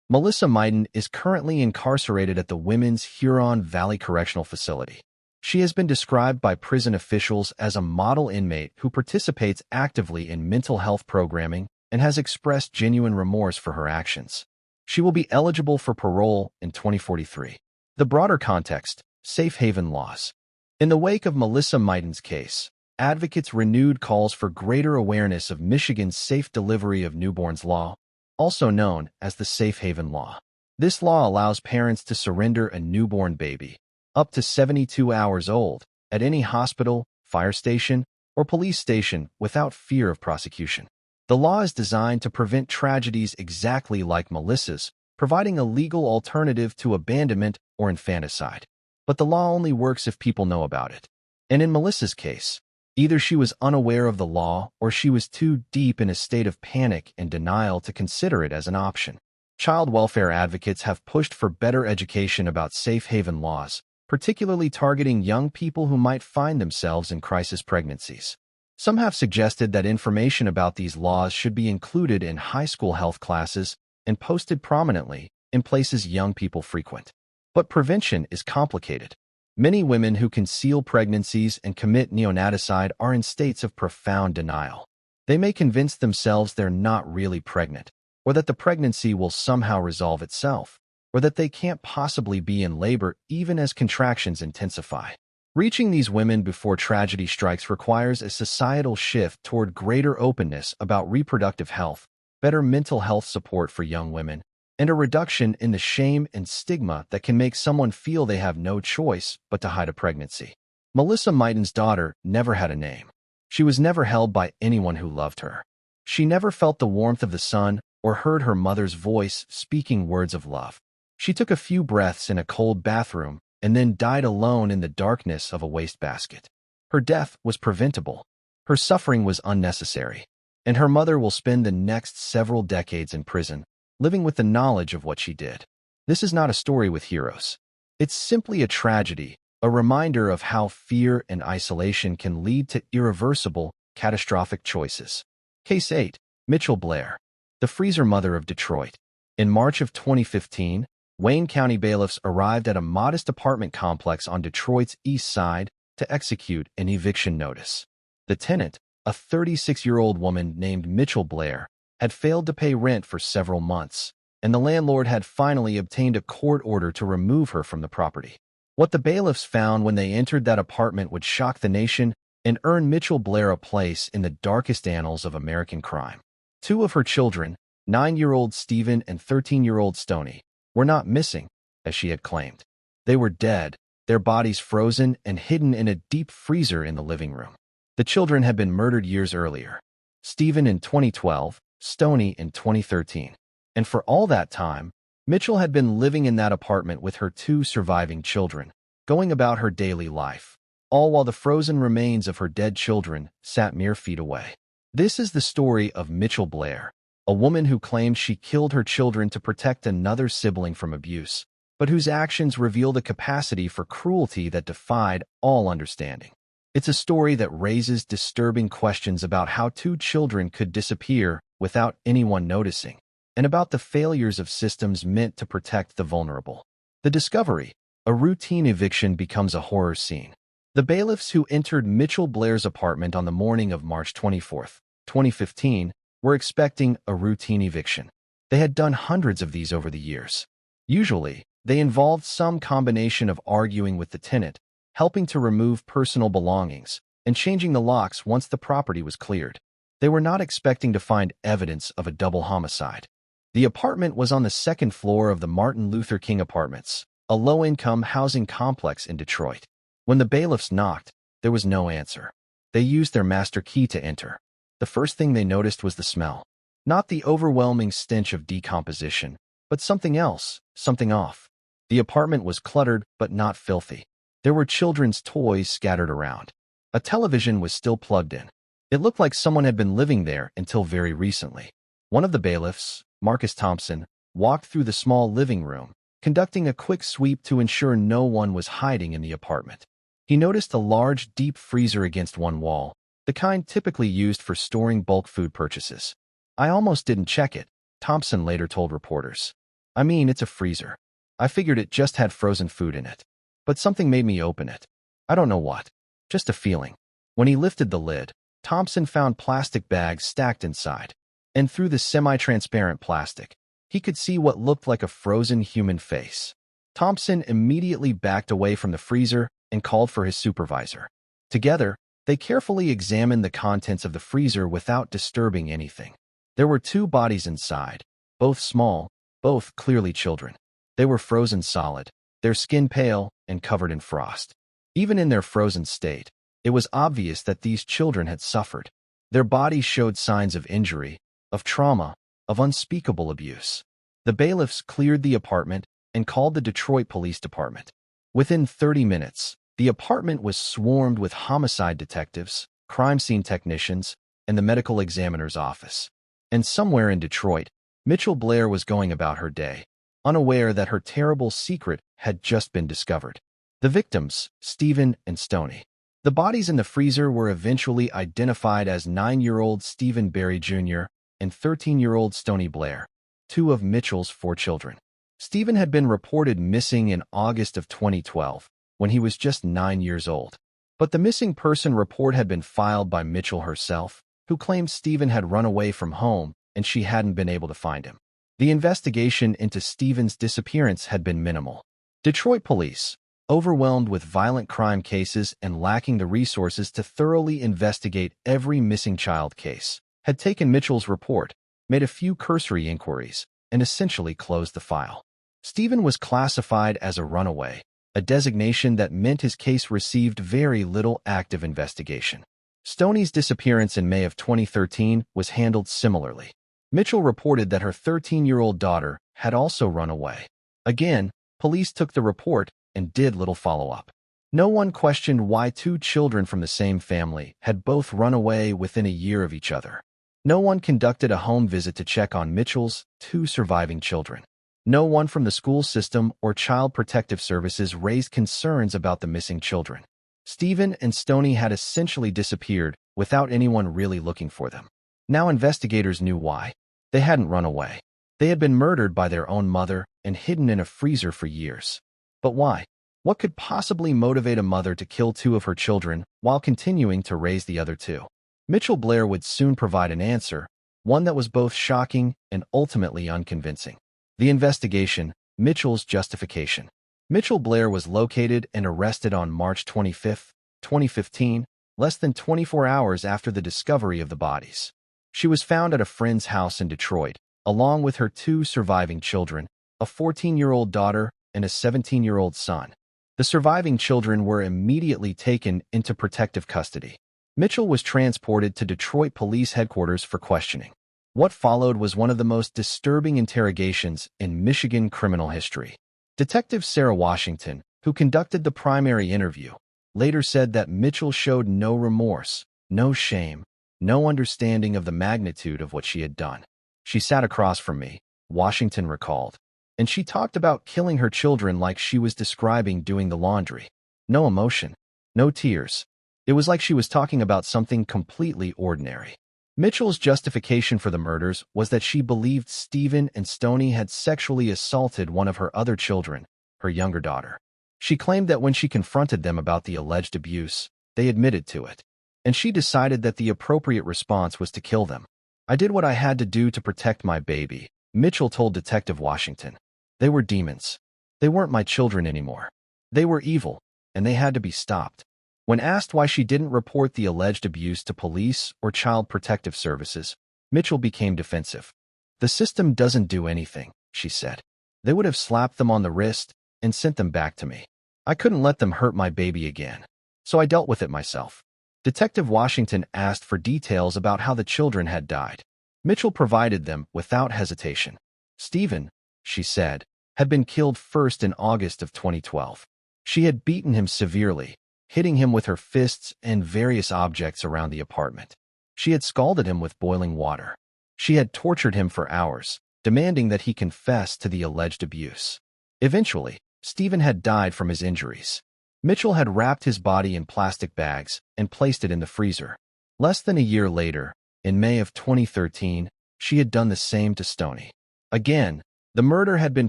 Melissa Mighton is currently incarcerated at the Women's Huron Valley Correctional Facility. She has been described by prison officials as a model inmate who participates actively in mental health programming and has expressed genuine remorse for her actions. She will be eligible for parole in 2043. The broader context, safe haven laws. In the wake of Melissa Mighton's case, advocates renewed calls for greater awareness of Michigan's safe delivery of newborns law, also known as the Safe Haven Law. This law allows parents to surrender a newborn baby, up to 72 hours old, at any hospital, fire station, or police station without fear of prosecution. The law is designed to prevent tragedies exactly like Melissa's, providing a legal alternative to abandonment or infanticide. But the law only works if people know about it. And in Melissa's case, either she was unaware of the law or she was too deep in a state of panic and denial to consider it as an option. Child welfare advocates have pushed for better education about safe haven laws, particularly targeting young people who might find themselves in crisis pregnancies. Some have suggested that information about these laws should be included in high school health classes and posted prominently in places young people frequent. But prevention is complicated. Many women who conceal pregnancies and commit neonaticide are in states of profound denial. They may convince themselves they're not really pregnant, or that the pregnancy will somehow resolve itself, or that they can't possibly be in labor even as contractions intensify. Reaching these women before tragedy strikes requires a societal shift toward greater openness about reproductive health, better mental health support for young women, and a reduction in the shame and stigma that can make someone feel they have no choice but to hide a pregnancy. Melissa Maiden's daughter never had a name. She was never held by anyone who loved her. She never felt the warmth of the sun or heard her mother's voice speaking words of love. She took a few breaths in a cold bathroom and then died alone in the darkness of a wastebasket. Her death was preventable. Her suffering was unnecessary. And her mother will spend the next several decades in prison, living with the knowledge of what she did. This is not a story with heroes. It's simply a tragedy, a reminder of how fear and isolation can lead to irreversible, catastrophic choices. Case 8. Mitchell Blair, the freezer mother of Detroit. In March of 2015, Wayne County bailiffs arrived at a modest apartment complex on Detroit's east side to execute an eviction notice. The tenant, a 36-year-old woman named Mitchell Blair, had failed to pay rent for several months, and the landlord had finally obtained a court order to remove her from the property. What the bailiffs found when they entered that apartment would shock the nation and earn Mitchell Blair a place in the darkest annals of American crime. Two of her children, 9-year-old Stephen and 13-year-old Stoney, were not missing, as she had claimed. They were dead, their bodies frozen and hidden in a deep freezer in the living room. The children had been murdered years earlier. Stephen in 2012, Stoney in 2013. And for all that time, Mitchell had been living in that apartment with her two surviving children, going about her daily life, all while the frozen remains of her dead children sat mere feet away. This is the story of Mitchell Blair, a woman who claimed she killed her children to protect another sibling from abuse, but whose actions revealed a capacity for cruelty that defied all understanding. It's a story that raises disturbing questions about how two children could disappear without anyone noticing, and about the failures of systems meant to protect the vulnerable. The discovery, a routine eviction, becomes a horror scene. The bailiffs who entered Mitchell Blair's apartment on the morning of March 24, 2015, were expecting a routine eviction. They had done hundreds of these over the years. Usually, they involved some combination of arguing with the tenant, helping to remove personal belongings, and changing the locks once the property was cleared. They were not expecting to find evidence of a double homicide. The apartment was on the second floor of the Martin Luther King Apartments, a low-income housing complex in Detroit. When the bailiffs knocked, there was no answer. They used their master key to enter. The first thing they noticed was the smell. Not the overwhelming stench of decomposition, but something else, something off. The apartment was cluttered but not filthy. There were children's toys scattered around. A television was still plugged in. It looked like someone had been living there until very recently. One of the bailiffs, Marcus Thompson, walked through the small living room, conducting a quick sweep to ensure no one was hiding in the apartment. He noticed a large, deep freezer against one wall, the kind typically used for storing bulk food purchases. "I almost didn't check it," Thompson later told reporters. "I mean, it's a freezer. I figured it just had frozen food in it. But something made me open it. I don't know what. Just a feeling." When he lifted the lid, Thompson found plastic bags stacked inside. And through the semi-transparent plastic, he could see what looked like a frozen human face. Thompson immediately backed away from the freezer and called for his supervisor. Together, they carefully examined the contents of the freezer without disturbing anything. There were two bodies inside, both small, both clearly children. They were frozen solid, their skin pale and covered in frost. Even in their frozen state, it was obvious that these children had suffered. Their bodies showed signs of injury, of trauma, of unspeakable abuse. The bailiffs cleared the apartment and called the Detroit Police Department. Within 30 minutes, the apartment was swarmed with homicide detectives, crime scene technicians, and the medical examiner's office. And somewhere in Detroit, Mitchell Blair was going about her day, unaware that her terrible secret had just been discovered. The victims, Stephen and Stoney. The bodies in the freezer were eventually identified as 9-year-old Stephen Barry Jr. and 13-year-old Stoney Blair, two of Mitchell's 4 children. Stephen had been reported missing in August of 2012, when he was just 9 years old. But the missing person report had been filed by Mitchell herself, who claimed Stephen had run away from home and she hadn't been able to find him. The investigation into Stephen's disappearance had been minimal. Detroit police, overwhelmed with violent crime cases and lacking the resources to thoroughly investigate every missing child case, had taken Mitchell's report, made a few cursory inquiries, and essentially closed the file. Stephen was classified as a runaway, a designation that meant his case received very little active investigation. Stoney's disappearance in May of 2013 was handled similarly. Mitchell reported that her 13-year-old daughter had also run away. Again, police took the report and did little follow-up. No one questioned why 2 children from the same family had both run away within a year of each other. No one conducted a home visit to check on Mitchell's 2 surviving children. No one from the school system or Child Protective Services raised concerns about the missing children. Stephen and Stoney had essentially disappeared without anyone really looking for them. Now investigators knew why. They hadn't run away. They had been murdered by their own mother and hidden in a freezer for years. But why? What could possibly motivate a mother to kill 2 of her children while continuing to raise the other 2? Mitchell Blair would soon provide an answer, one that was both shocking and ultimately unconvincing. The investigation, Mitchell's justification. Mitchell Blair was located and arrested on March 25, 2015, less than 24 hours after the discovery of the bodies. She was found at a friend's house in Detroit, along with her 2 surviving children, a 14-year-old daughter and a 17-year-old son. The surviving children were immediately taken into protective custody. Mitchell was transported to Detroit Police Headquarters for questioning. What followed was one of the most disturbing interrogations in Michigan criminal history. Detective Sarah Washington, who conducted the primary interview, later said that Mitchell showed no remorse, no shame, no understanding of the magnitude of what she had done. She sat across from me, Washington recalled, and she talked about killing her children like she was describing doing the laundry. No emotion, no tears. It was like she was talking about something completely ordinary. Mitchell's justification for the murders was that she believed Stephen and Stoney had sexually assaulted one of her other children, her younger daughter. She claimed that when she confronted them about the alleged abuse, they admitted to it. And she decided that the appropriate response was to kill them. "I did what I had to do to protect my baby," Mitchell told Detective Washington. "They were demons. They weren't my children anymore. They were evil, and they had to be stopped." When asked why she didn't report the alleged abuse to police or Child Protective Services, Mitchell became defensive. "The system doesn't do anything," she said. "They would have slapped them on the wrist and sent them back to me. I couldn't let them hurt my baby again, so I dealt with it myself." Detective Washington asked for details about how the children had died. Mitchell provided them without hesitation. Stephen, she said, had been killed first in August of 2012. She had beaten him severely, hitting him with her fists and various objects around the apartment. She had scalded him with boiling water. She had tortured him for hours, demanding that he confess to the alleged abuse. Eventually, Stephen had died from his injuries. Mitchell had wrapped his body in plastic bags and placed it in the freezer. Less than a year later, in May of 2013, she had done the same to Stoney. Again, the murder had been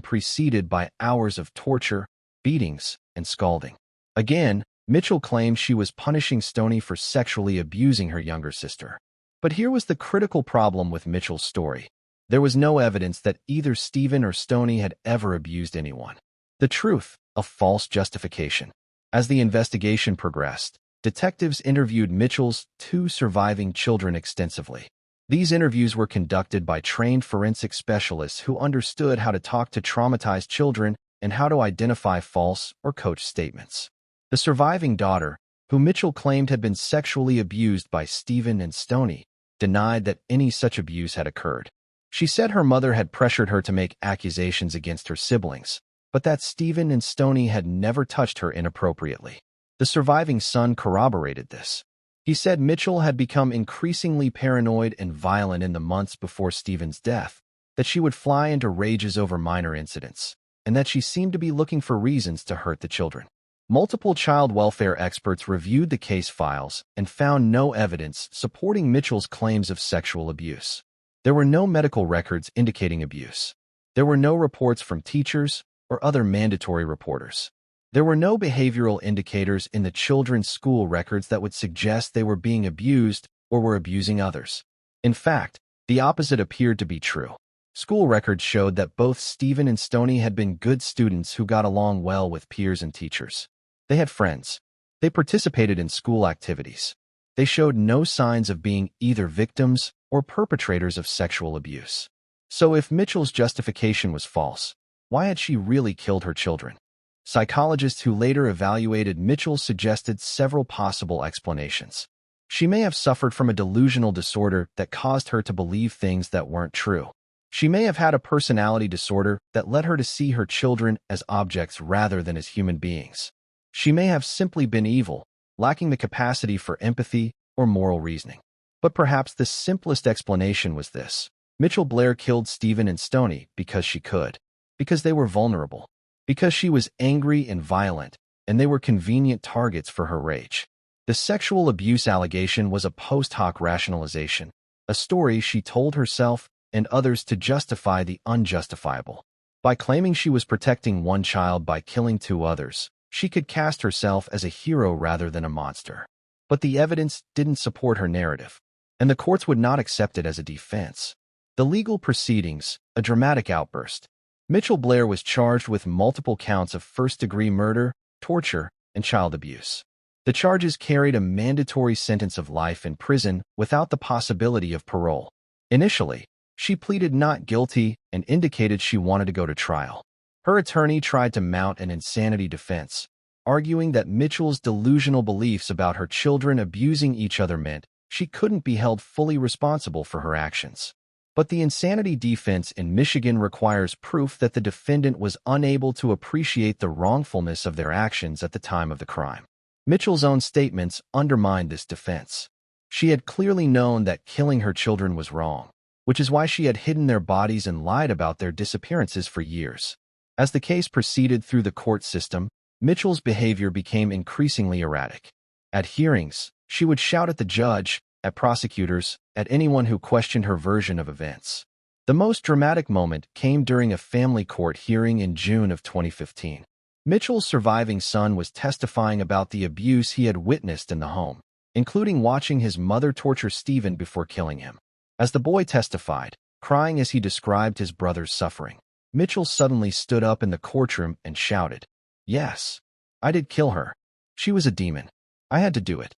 preceded by hours of torture, beatings, and scalding. Again, Mitchell claimed she was punishing Stoney for sexually abusing her younger sister. But here was the critical problem with Mitchell's story. There was no evidence that either Stephen or Stoney had ever abused anyone. The truth, a false justification. As the investigation progressed, detectives interviewed Mitchell's 2 surviving children extensively. These interviews were conducted by trained forensic specialists who understood how to talk to traumatized children and how to identify false or coached statements. The surviving daughter, who Mitchell claimed had been sexually abused by Stephen and Stoney, denied that any such abuse had occurred. She said her mother had pressured her to make accusations against her siblings, but that Stephen and Stoney had never touched her inappropriately. The surviving son corroborated this. He said Mitchell had become increasingly paranoid and violent in the months before Stephen's death, that she would fly into rages over minor incidents, and that she seemed to be looking for reasons to hurt the children. Multiple child welfare experts reviewed the case files and found no evidence supporting Mitchell's claims of sexual abuse. There were no medical records indicating abuse. There were no reports from teachers or other mandatory reporters. There were no behavioral indicators in the children's school records that would suggest they were being abused or were abusing others. In fact, the opposite appeared to be true. School records showed that both Stephen and Stoney had been good students who got along well with peers and teachers. They had friends. They participated in school activities. They showed no signs of being either victims or perpetrators of sexual abuse. So if Mitchell's justification was false, why had she really killed her children? Psychologists who later evaluated Mitchell suggested several possible explanations. She may have suffered from a delusional disorder that caused her to believe things that weren't true. She may have had a personality disorder that led her to see her children as objects rather than as human beings. She may have simply been evil, lacking the capacity for empathy or moral reasoning. But perhaps the simplest explanation was this. Mitchell Blair killed Stephen and Stoney because she could, because they were vulnerable, because she was angry and violent, and they were convenient targets for her rage. The sexual abuse allegation was a post hoc rationalization, a story she told herself and others to justify the unjustifiable. By claiming she was protecting one child by killing two others, she could cast herself as a hero rather than a monster. But the evidence didn't support her narrative, and the courts would not accept it as a defense. The legal proceedings, a dramatic outburst. Mitchell Blair was charged with multiple counts of first-degree murder, torture, and child abuse. The charges carried a mandatory sentence of life in prison without the possibility of parole. Initially, she pleaded not guilty and indicated she wanted to go to trial. Her attorney tried to mount an insanity defense, arguing that Mitchell's delusional beliefs about her children abusing each other meant she couldn't be held fully responsible for her actions. But the insanity defense in Michigan requires proof that the defendant was unable to appreciate the wrongfulness of their actions at the time of the crime. Mitchell's own statements undermined this defense. She had clearly known that killing her children was wrong, which is why she had hidden their bodies and lied about their disappearances for years. As the case proceeded through the court system, Mitchell's behavior became increasingly erratic. At hearings, she would shout at the judge, at prosecutors, at anyone who questioned her version of events. The most dramatic moment came during a family court hearing in June of 2015. Mitchell's surviving son was testifying about the abuse he had witnessed in the home, including watching his mother torture Stephen before killing him. As the boy testified, crying as he described his brother's suffering, Mitchell suddenly stood up in the courtroom and shouted, "Yes, I did kill her. She was a demon. I had to do it."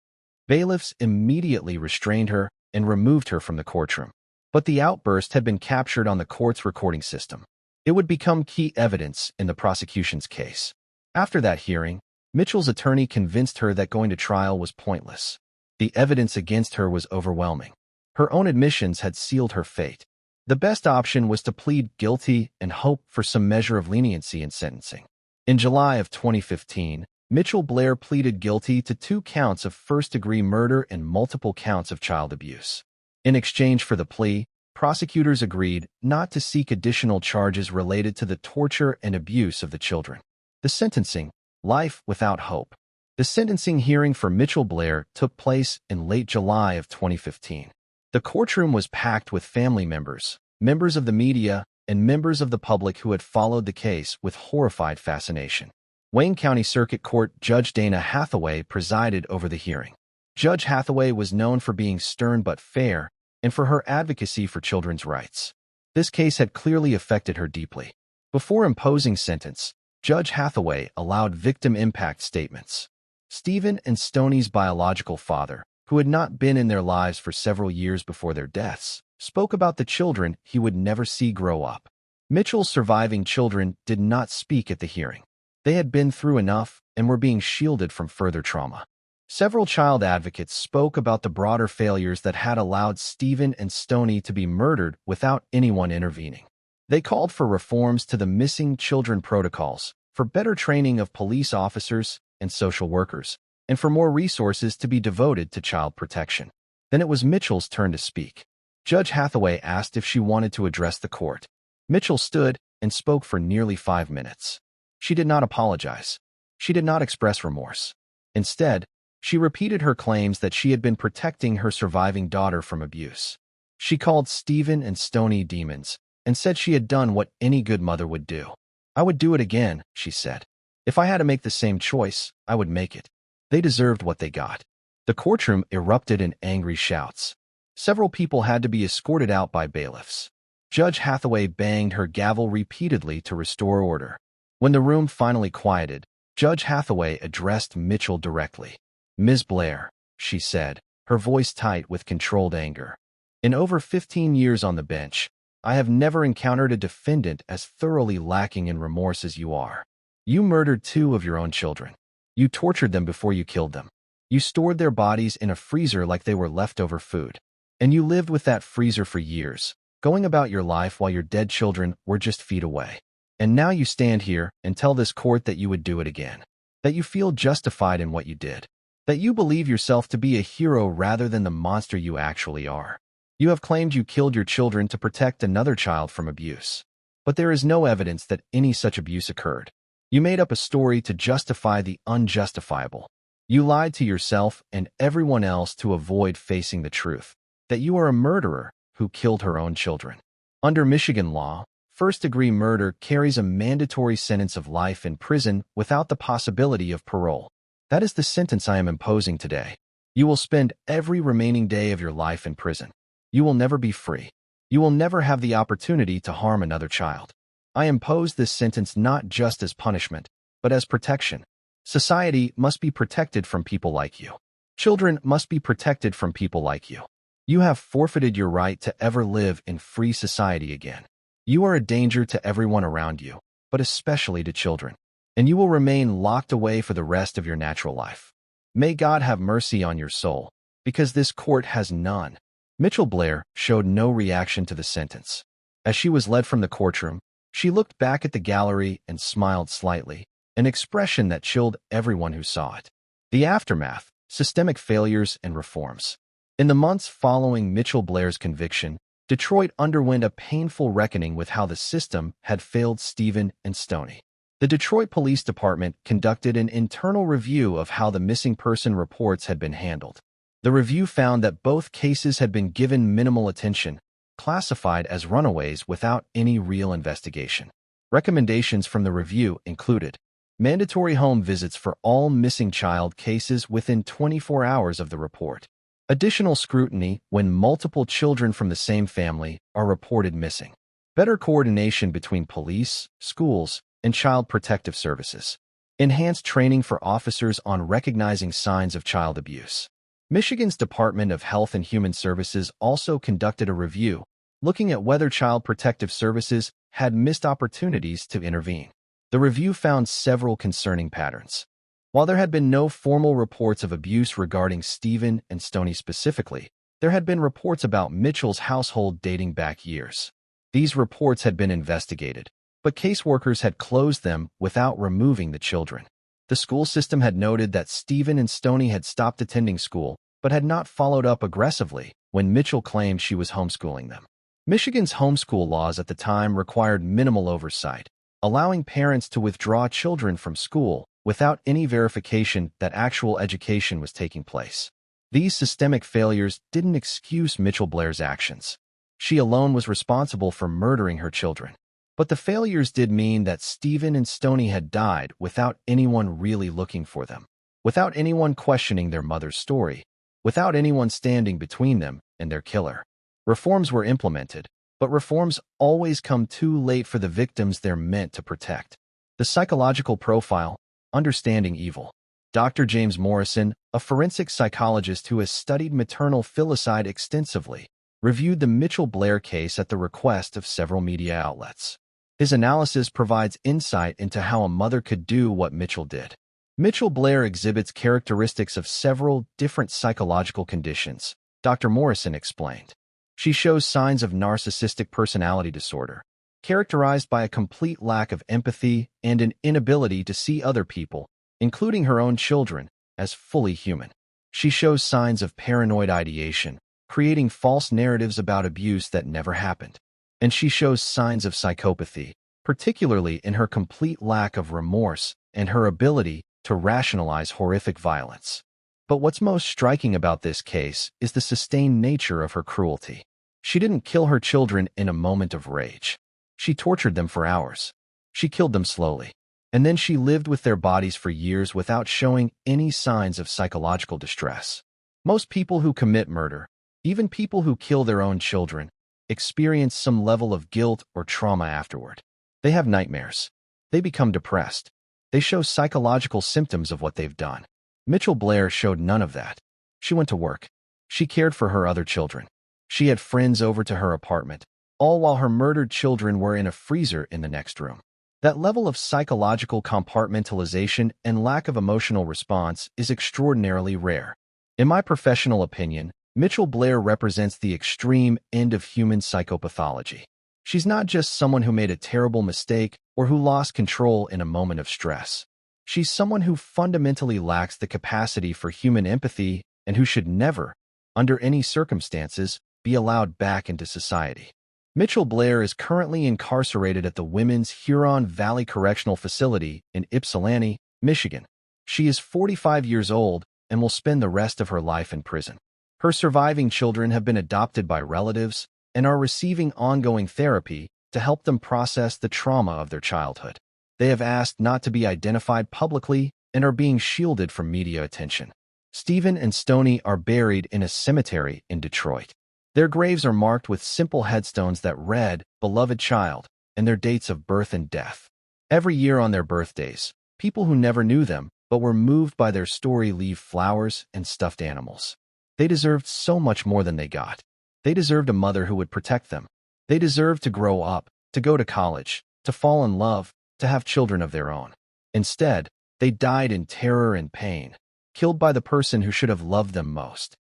Bailiffs immediately restrained her and removed her from the courtroom. But the outburst had been captured on the court's recording system. It would become key evidence in the prosecution's case. After that hearing, Mitchell's attorney convinced her that going to trial was pointless. The evidence against her was overwhelming. Her own admissions had sealed her fate. The best option was to plead guilty and hope for some measure of leniency in sentencing. In July of 2015, Mitchell Blair pleaded guilty to 2 counts of first-degree murder and multiple counts of child abuse. In exchange for the plea, prosecutors agreed not to seek additional charges related to the torture and abuse of the children. The sentencing, life without hope. The sentencing hearing for Mitchell Blair took place in late July of 2015. The courtroom was packed with family members, members of the media, and members of the public who had followed the case with horrified fascination. Wayne County Circuit Court Judge Dana Hathaway presided over the hearing. Judge Hathaway was known for being stern but fair and for her advocacy for children's rights. This case had clearly affected her deeply. Before imposing sentence, Judge Hathaway allowed victim impact statements. Stephen and Stoney's biological father, who had not been in their lives for several years before their deaths, spoke about the children he would never see grow up. Mitchell's surviving children did not speak at the hearing. They had been through enough and were being shielded from further trauma. Several child advocates spoke about the broader failures that had allowed Stephen and Stoney to be murdered without anyone intervening. They called for reforms to the missing children protocols, for better training of police officers and social workers, and for more resources to be devoted to child protection. Then it was Mitchell's turn to speak. Judge Hathaway asked if she wanted to address the court. Mitchell stood and spoke for nearly 5 minutes. She did not apologize. She did not express remorse. Instead, she repeated her claims that she had been protecting her surviving daughter from abuse. She called Stephen and Stoney demons and said she had done what any good mother would do. "I would do it again," she said. "If I had to make the same choice, I would make it." They deserved what they got. The courtroom erupted in angry shouts. Several people had to be escorted out by bailiffs. Judge Hathaway banged her gavel repeatedly to restore order. When the room finally quieted, Judge Hathaway addressed Mitchell directly. "Ms. Blair," she said, her voice tight with controlled anger. "In over 15 years on the bench, I have never encountered a defendant as thoroughly lacking in remorse as you are. You murdered 2 of your own children. You tortured them before you killed them. You stored their bodies in a freezer like they were leftover food. And you lived with that freezer for years, going about your life while your dead children were just feet away. And now you stand here and tell this court that you would do it again, that you feel justified in what you did, that you believe yourself to be a hero rather than the monster you actually are. You have claimed you killed your children to protect another child from abuse. But there is no evidence that any such abuse occurred. You made up a story to justify the unjustifiable. You lied to yourself and everyone else to avoid facing the truth, that you are a murderer who killed her own children. Under Michigan law, first-degree murder carries a mandatory sentence of life in prison without the possibility of parole. That is the sentence I am imposing today. You will spend every remaining day of your life in prison. You will never be free. You will never have the opportunity to harm another child. I impose this sentence not just as punishment, but as protection. Society must be protected from people like you. Children must be protected from people like you. You have forfeited your right to ever live in free society again. You are a danger to everyone around you, but especially to children. And you will remain locked away for the rest of your natural life. May God have mercy on your soul, because this court has none." Mitchell Blair showed no reaction to the sentence. As she was led from the courtroom, she looked back at the gallery and smiled slightly, an expression that chilled everyone who saw it. The aftermath, systemic failures and reforms. In the months following Mitchell Blair's conviction, Detroit underwent a painful reckoning with how the system had failed Stephen and Stoney. The Detroit Police Department conducted an internal review of how the missing person reports had been handled. The review found that both cases had been given minimal attention, classified as runaways without any real investigation. Recommendations from the review included mandatory home visits for all missing child cases within 24 hours of the report, additional scrutiny when multiple children from the same family are reported missing, better coordination between police, schools, and child protective services, enhanced training for officers on recognizing signs of child abuse. Michigan's Department of Health and Human Services also conducted a review, looking at whether child protective services had missed opportunities to intervene. The review found several concerning patterns. While there had been no formal reports of abuse regarding Stephen and Stoney specifically, there had been reports about Mitchell's household dating back years. These reports had been investigated, but caseworkers had closed them without removing the children. The school system had noted that Stephen and Stoney had stopped attending school, but had not followed up aggressively when Mitchell claimed she was homeschooling them. Michigan's homeschool laws at the time required minimal oversight, allowing parents to withdraw children from school without any verification that actual education was taking place. These systemic failures didn't excuse Mitchell Blair's actions. She alone was responsible for murdering her children. But the failures did mean that Stephen and Stoney had died without anyone really looking for them, without anyone questioning their mother's story, without anyone standing between them and their killer. Reforms were implemented, but reforms always come too late for the victims they're meant to protect. The psychological profile, understanding evil. Dr. James Morrison, a forensic psychologist who has studied maternal filicide extensively, reviewed the Mitchell Blair case at the request of several media outlets. His analysis provides insight into how a mother could do what Mitchell did. Mitchell Blair exhibits characteristics of several different psychological conditions, Dr. Morrison explained. She shows signs of narcissistic personality disorder, characterized by a complete lack of empathy and an inability to see other people, including her own children, as fully human. She shows signs of paranoid ideation, creating false narratives about abuse that never happened. And she shows signs of psychopathy, particularly in her complete lack of remorse and her ability to rationalize horrific violence. But what's most striking about this case is the sustained nature of her cruelty. She didn't kill her children in a moment of rage. She tortured them for hours. She killed them slowly. And then she lived with their bodies for years without showing any signs of psychological distress. Most people who commit murder, even people who kill their own children, experience some level of guilt or trauma afterward. They have nightmares. They become depressed. They show psychological symptoms of what they've done. Mitchell Blair showed none of that. She went to work. She cared for her other children. She had friends over to her apartment, all while her murdered children were in a freezer in the next room. That level of psychological compartmentalization and lack of emotional response is extraordinarily rare. In my professional opinion, Mitchell Blair represents the extreme end of human psychopathology. She's not just someone who made a terrible mistake or who lost control in a moment of stress. She's someone who fundamentally lacks the capacity for human empathy and who should never, under any circumstances, be allowed back into society. Mitchell Blair is currently incarcerated at the Women's Huron Valley Correctional Facility in Ypsilanti, Michigan. She is 45 years old and will spend the rest of her life in prison. Her surviving children have been adopted by relatives and are receiving ongoing therapy to help them process the trauma of their childhood. They have asked not to be identified publicly and are being shielded from media attention. Stephen and Stoney are buried in a cemetery in Detroit. Their graves are marked with simple headstones that read, "Beloved Child," and their dates of birth and death. Every year on their birthdays, people who never knew them but were moved by their story leave flowers and stuffed animals. They deserved so much more than they got. They deserved a mother who would protect them. They deserved to grow up, to go to college, to fall in love, to have children of their own. Instead, they died in terror and pain, killed by the person who should have loved them most.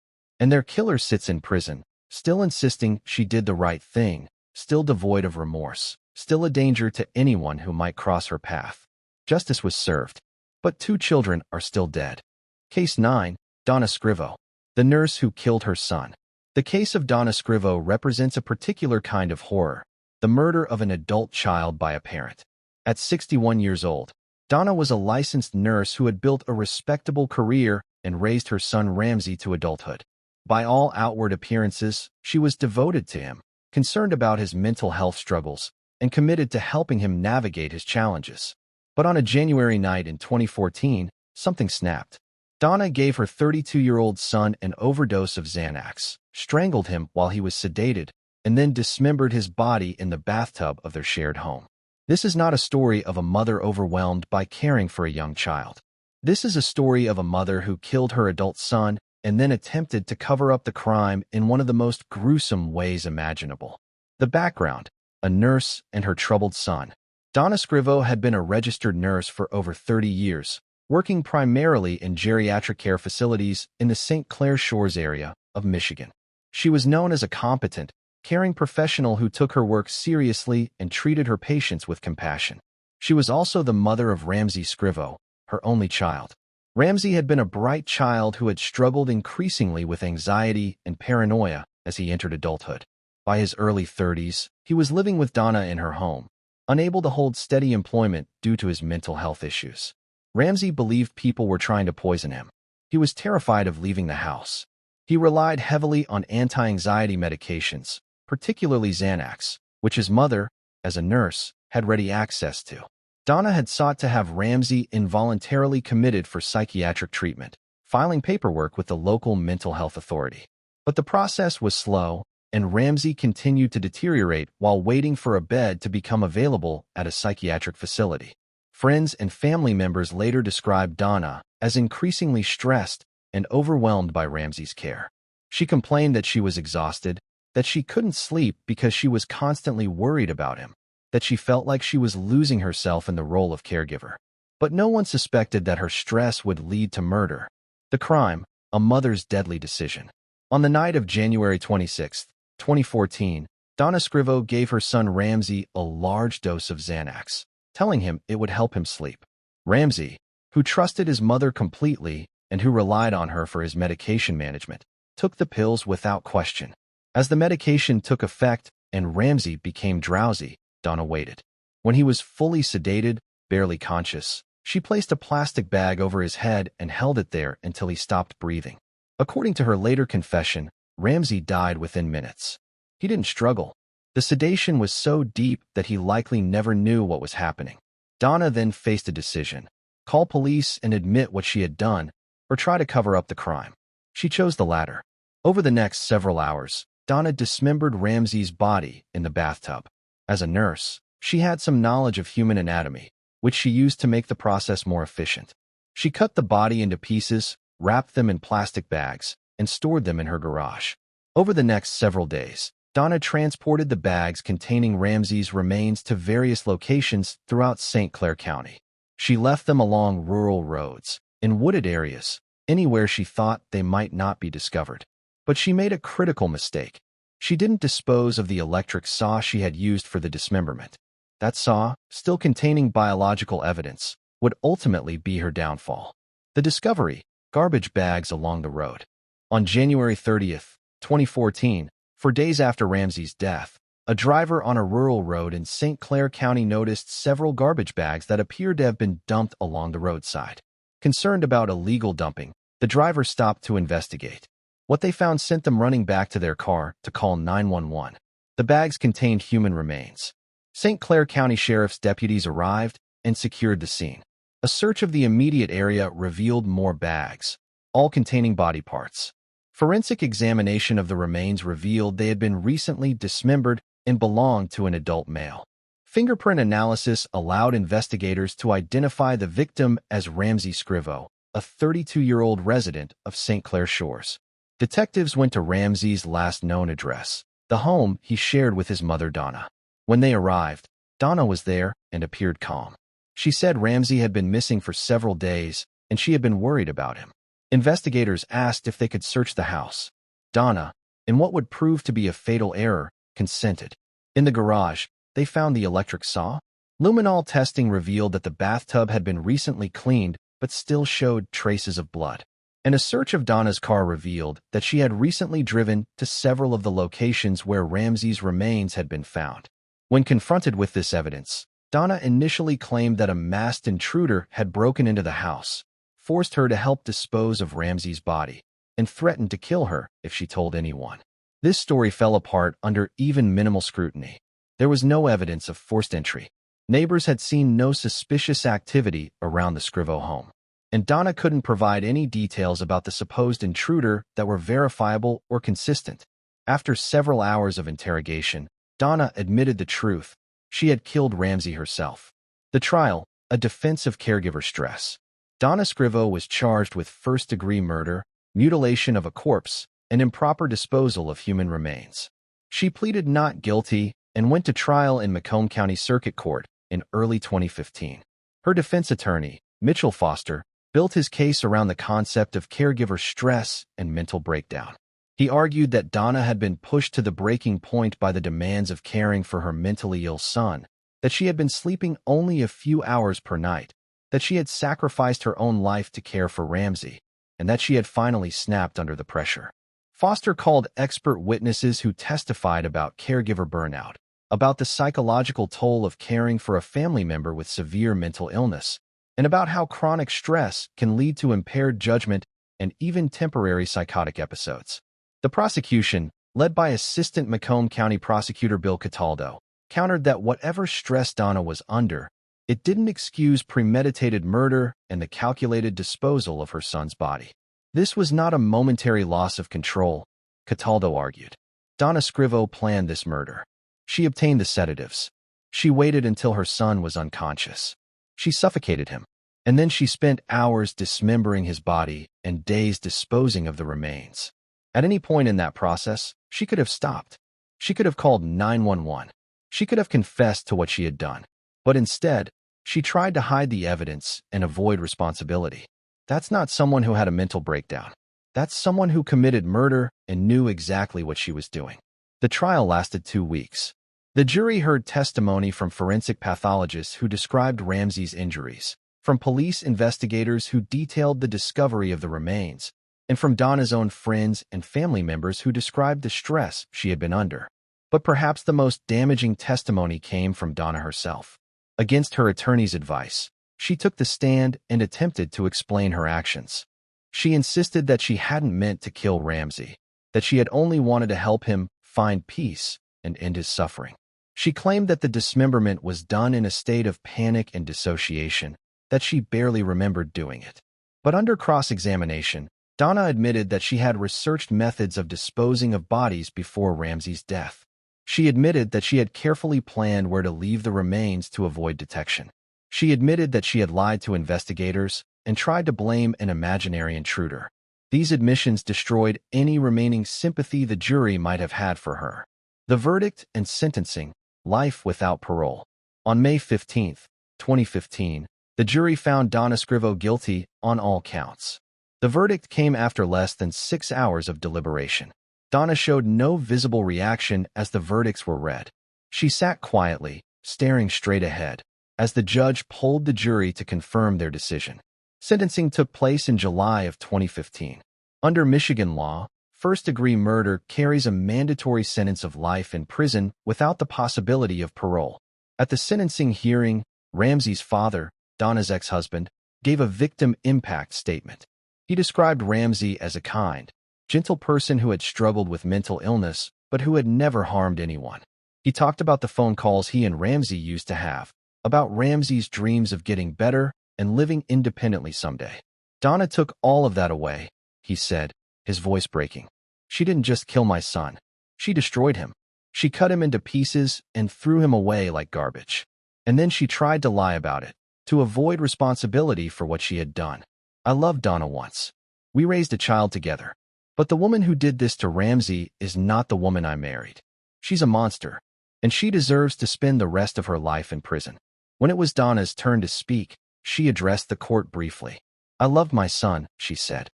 And their killer sits in prison, still insisting she did the right thing, still devoid of remorse, still a danger to anyone who might cross her path. Justice was served, but 2 children are still dead. Case 9, Donna Scrivo, the nurse who killed her son. The case of Donna Scrivo represents a particular kind of horror, the murder of an adult child by a parent. At 61 years old, Donna was a licensed nurse who had built a respectable career and raised her son Ramsey to adulthood. By all outward appearances, she was devoted to him, concerned about his mental health struggles, and committed to helping him navigate his challenges. But on a January night in 2014, something snapped. Donna gave her 32-year-old son an overdose of Xanax, strangled him while he was sedated, and then dismembered his body in the bathtub of their shared home. This is not a story of a mother overwhelmed by caring for a young child. This is a story of a mother who killed her adult son and then attempted to cover up the crime in one of the most gruesome ways imaginable. The background: a nurse and her troubled son. Donna Scrivo had been a registered nurse for over 30 years, working primarily in geriatric care facilities in the St. Clair Shores area of Michigan. She was known as a competent, caring professional who took her work seriously and treated her patients with compassion. She was also the mother of Ramsey Scrivo, her only child. Ramsey had been a bright child who had struggled increasingly with anxiety and paranoia as he entered adulthood. By his early 30s, he was living with Donna in her home, unable to hold steady employment due to his mental health issues. Ramsey believed people were trying to poison him. He was terrified of leaving the house. He relied heavily on anti-anxiety medications, particularly Xanax, which his mother, as a nurse, had ready access to. Donna had sought to have Ramsey involuntarily committed for psychiatric treatment, filing paperwork with the local mental health authority. But the process was slow, and Ramsey continued to deteriorate while waiting for a bed to become available at a psychiatric facility. Friends and family members later described Donna as increasingly stressed and overwhelmed by Ramsey's care. She complained that she was exhausted, that she couldn't sleep because she was constantly worried about him, that she felt like she was losing herself in the role of caregiver. But no one suspected that her stress would lead to murder. The crime, a mother's deadly decision. On the night of January 26, 2014, Donna Scrivo gave her son Ramsey a large dose of Xanax, telling him it would help him sleep. Ramsey, who trusted his mother completely and who relied on her for his medication management, took the pills without question. As the medication took effect and Ramsey became drowsy, Donna waited. When he was fully sedated, barely conscious, she placed a plastic bag over his head and held it there until he stopped breathing. According to her later confession, Ramsey died within minutes. He didn't struggle. The sedation was so deep that he likely never knew what was happening. Donna then faced a decision: call police and admit what she had done, or try to cover up the crime. She chose the latter. Over the next several hours, Donna dismembered Ramsey's body in the bathtub. As a nurse, she had some knowledge of human anatomy, which she used to make the process more efficient. She cut the body into pieces, wrapped them in plastic bags, and stored them in her garage. Over the next several days, Donna transported the bags containing Ramsey's remains to various locations throughout St. Clair County. She left them along rural roads, in wooded areas, anywhere she thought they might not be discovered. But she made a critical mistake. She didn't dispose of the electric saw she had used for the dismemberment. That saw, still containing biological evidence, would ultimately be her downfall. The discovery: garbage bags along the road. On January 30th, 2014, 4 days after Ramsey's death, a driver on a rural road in St. Clair County noticed several garbage bags that appeared to have been dumped along the roadside. Concerned about illegal dumping, the driver stopped to investigate. What they found sent them running back to their car to call 911. The bags contained human remains. St. Clair County Sheriff's deputies arrived and secured the scene. A search of the immediate area revealed more bags, all containing body parts. Forensic examination of the remains revealed they had been recently dismembered and belonged to an adult male. Fingerprint analysis allowed investigators to identify the victim as Ramsey Scrivo, a 32-year-old resident of St. Clair Shores. Detectives went to Ramsey's last known address, the home he shared with his mother Donna. When they arrived, Donna was there and appeared calm. She said Ramsey had been missing for several days and she had been worried about him. Investigators asked if they could search the house. Donna, in what would prove to be a fatal error, consented. In the garage, they found the electric saw. Luminol testing revealed that the bathtub had been recently cleaned but still showed traces of blood. And a search of Donna's car revealed that she had recently driven to several of the locations where Ramsey's remains had been found. When confronted with this evidence, Donna initially claimed that a masked intruder had broken into the house, forced her to help dispose of Ramsey's body, and threatened to kill her if she told anyone. This story fell apart under even minimal scrutiny. There was no evidence of forced entry. Neighbors had seen no suspicious activity around the Scrivo home, and Donna couldn't provide any details about the supposed intruder that were verifiable or consistent. After several hours of interrogation, Donna admitted the truth. She had killed Ramsey herself. The trial: a defense of caregiver stress. Donna Scrivo was charged with first-degree murder, mutilation of a corpse, and improper disposal of human remains. She pleaded not guilty and went to trial in Macomb County Circuit Court in early 2015. Her defense attorney, Mitchell Foster, built his case around the concept of caregiver stress and mental breakdown. He argued that Donna had been pushed to the breaking point by the demands of caring for her mentally ill son, that she had been sleeping only a few hours per night, that she had sacrificed her own life to care for Ramsey, and that she had finally snapped under the pressure. Foster called expert witnesses who testified about caregiver burnout, about the psychological toll of caring for a family member with severe mental illness, and about how chronic stress can lead to impaired judgment and even temporary psychotic episodes. The prosecution, led by Assistant Macomb County Prosecutor Bill Cataldo, countered that whatever stress Donna was under, it didn't excuse premeditated murder and the calculated disposal of her son's body. This was not a momentary loss of control, Cataldo argued. Donna Scrivo planned this murder. She obtained the sedatives. She waited until her son was unconscious. She suffocated him. And then she spent hours dismembering his body and days disposing of the remains. At any point in that process, she could have stopped. She could have called 911. She could have confessed to what she had done. But instead, she tried to hide the evidence and avoid responsibility. That's not someone who had a mental breakdown. That's someone who committed murder and knew exactly what she was doing. The trial lasted 2 weeks. The jury heard testimony from forensic pathologists who described Ramsey's injuries, from police investigators who detailed the discovery of the remains, and from Donna's own friends and family members who described the stress she had been under. But perhaps the most damaging testimony came from Donna herself. Against her attorney's advice, she took the stand and attempted to explain her actions. She insisted that she hadn't meant to kill Ramsey, that she had only wanted to help him find peace and end his suffering. She claimed that the dismemberment was done in a state of panic and dissociation, that she barely remembered doing it. But under cross-examination, Donna admitted that she had researched methods of disposing of bodies before Ramsey's death. She admitted that she had carefully planned where to leave the remains to avoid detection. She admitted that she had lied to investigators and tried to blame an imaginary intruder. These admissions destroyed any remaining sympathy the jury might have had for her. The verdict and sentencing: life without parole. On May 15, 2015, the jury found Donna Scrivo guilty on all counts. The verdict came after less than 6 hours of deliberation. Donna showed no visible reaction as the verdicts were read. She sat quietly, staring straight ahead, as the judge polled the jury to confirm their decision. Sentencing took place in July of 2015. Under Michigan law, first-degree murder carries a mandatory sentence of life in prison without the possibility of parole. At the sentencing hearing, Ramsey's father, Donna's ex-husband, gave a victim impact statement. He described Ramsey as a kind, gentle person who had struggled with mental illness but who had never harmed anyone. He talked about the phone calls he and Ramsey used to have, about Ramsey's dreams of getting better and living independently someday. Donna took all of that away, he said, his voice breaking. She didn't just kill my son. She destroyed him. She cut him into pieces and threw him away like garbage. And then she tried to lie about it, to avoid responsibility for what she had done. I loved Donna once. We raised a child together. But the woman who did this to Ramsey is not the woman I married. She's a monster, and she deserves to spend the rest of her life in prison. When it was Donna's turn to speak, she addressed the court briefly. I loved my son, she said.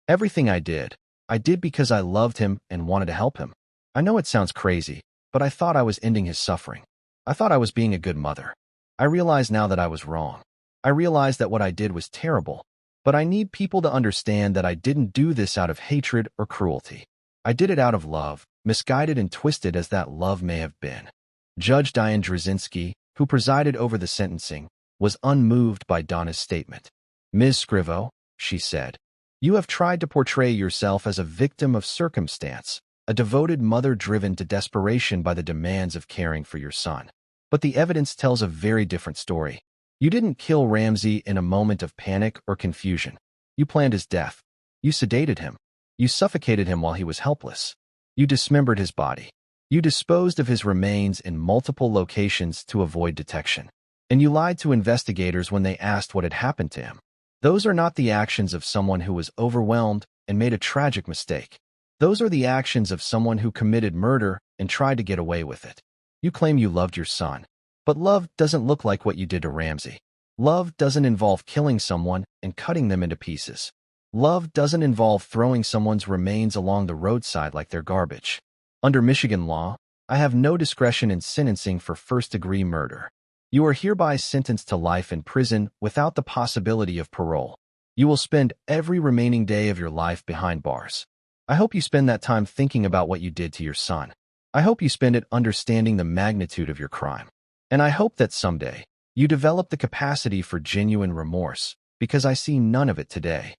Everything I did because I loved him and wanted to help him. I know it sounds crazy, but I thought I was ending his suffering. I thought I was being a good mother. I realize now that I was wrong. I realize that what I did was terrible. But I need people to understand that I didn't do this out of hatred or cruelty. I did it out of love, misguided and twisted as that love may have been. Judge Diane Drzezinski, who presided over the sentencing, was unmoved by Donna's statement. Ms. Scrivo, she said, you have tried to portray yourself as a victim of circumstance, a devoted mother driven to desperation by the demands of caring for your son. But the evidence tells a very different story. You didn't kill Ramsey in a moment of panic or confusion. You planned his death. You sedated him. You suffocated him while he was helpless. You dismembered his body. You disposed of his remains in multiple locations to avoid detection. And you lied to investigators when they asked what had happened to him. Those are not the actions of someone who was overwhelmed and made a tragic mistake. Those are the actions of someone who committed murder and tried to get away with it. You claim you loved your son. But love doesn't look like what you did to Ramsey. Love doesn't involve killing someone and cutting them into pieces. Love doesn't involve throwing someone's remains along the roadside like they're garbage. Under Michigan law, I have no discretion in sentencing for first-degree murder. You are hereby sentenced to life in prison without the possibility of parole. You will spend every remaining day of your life behind bars. I hope you spend that time thinking about what you did to your son. I hope you spend it understanding the magnitude of your crime. And I hope that someday, you develop the capacity for genuine remorse, because I see none of it today.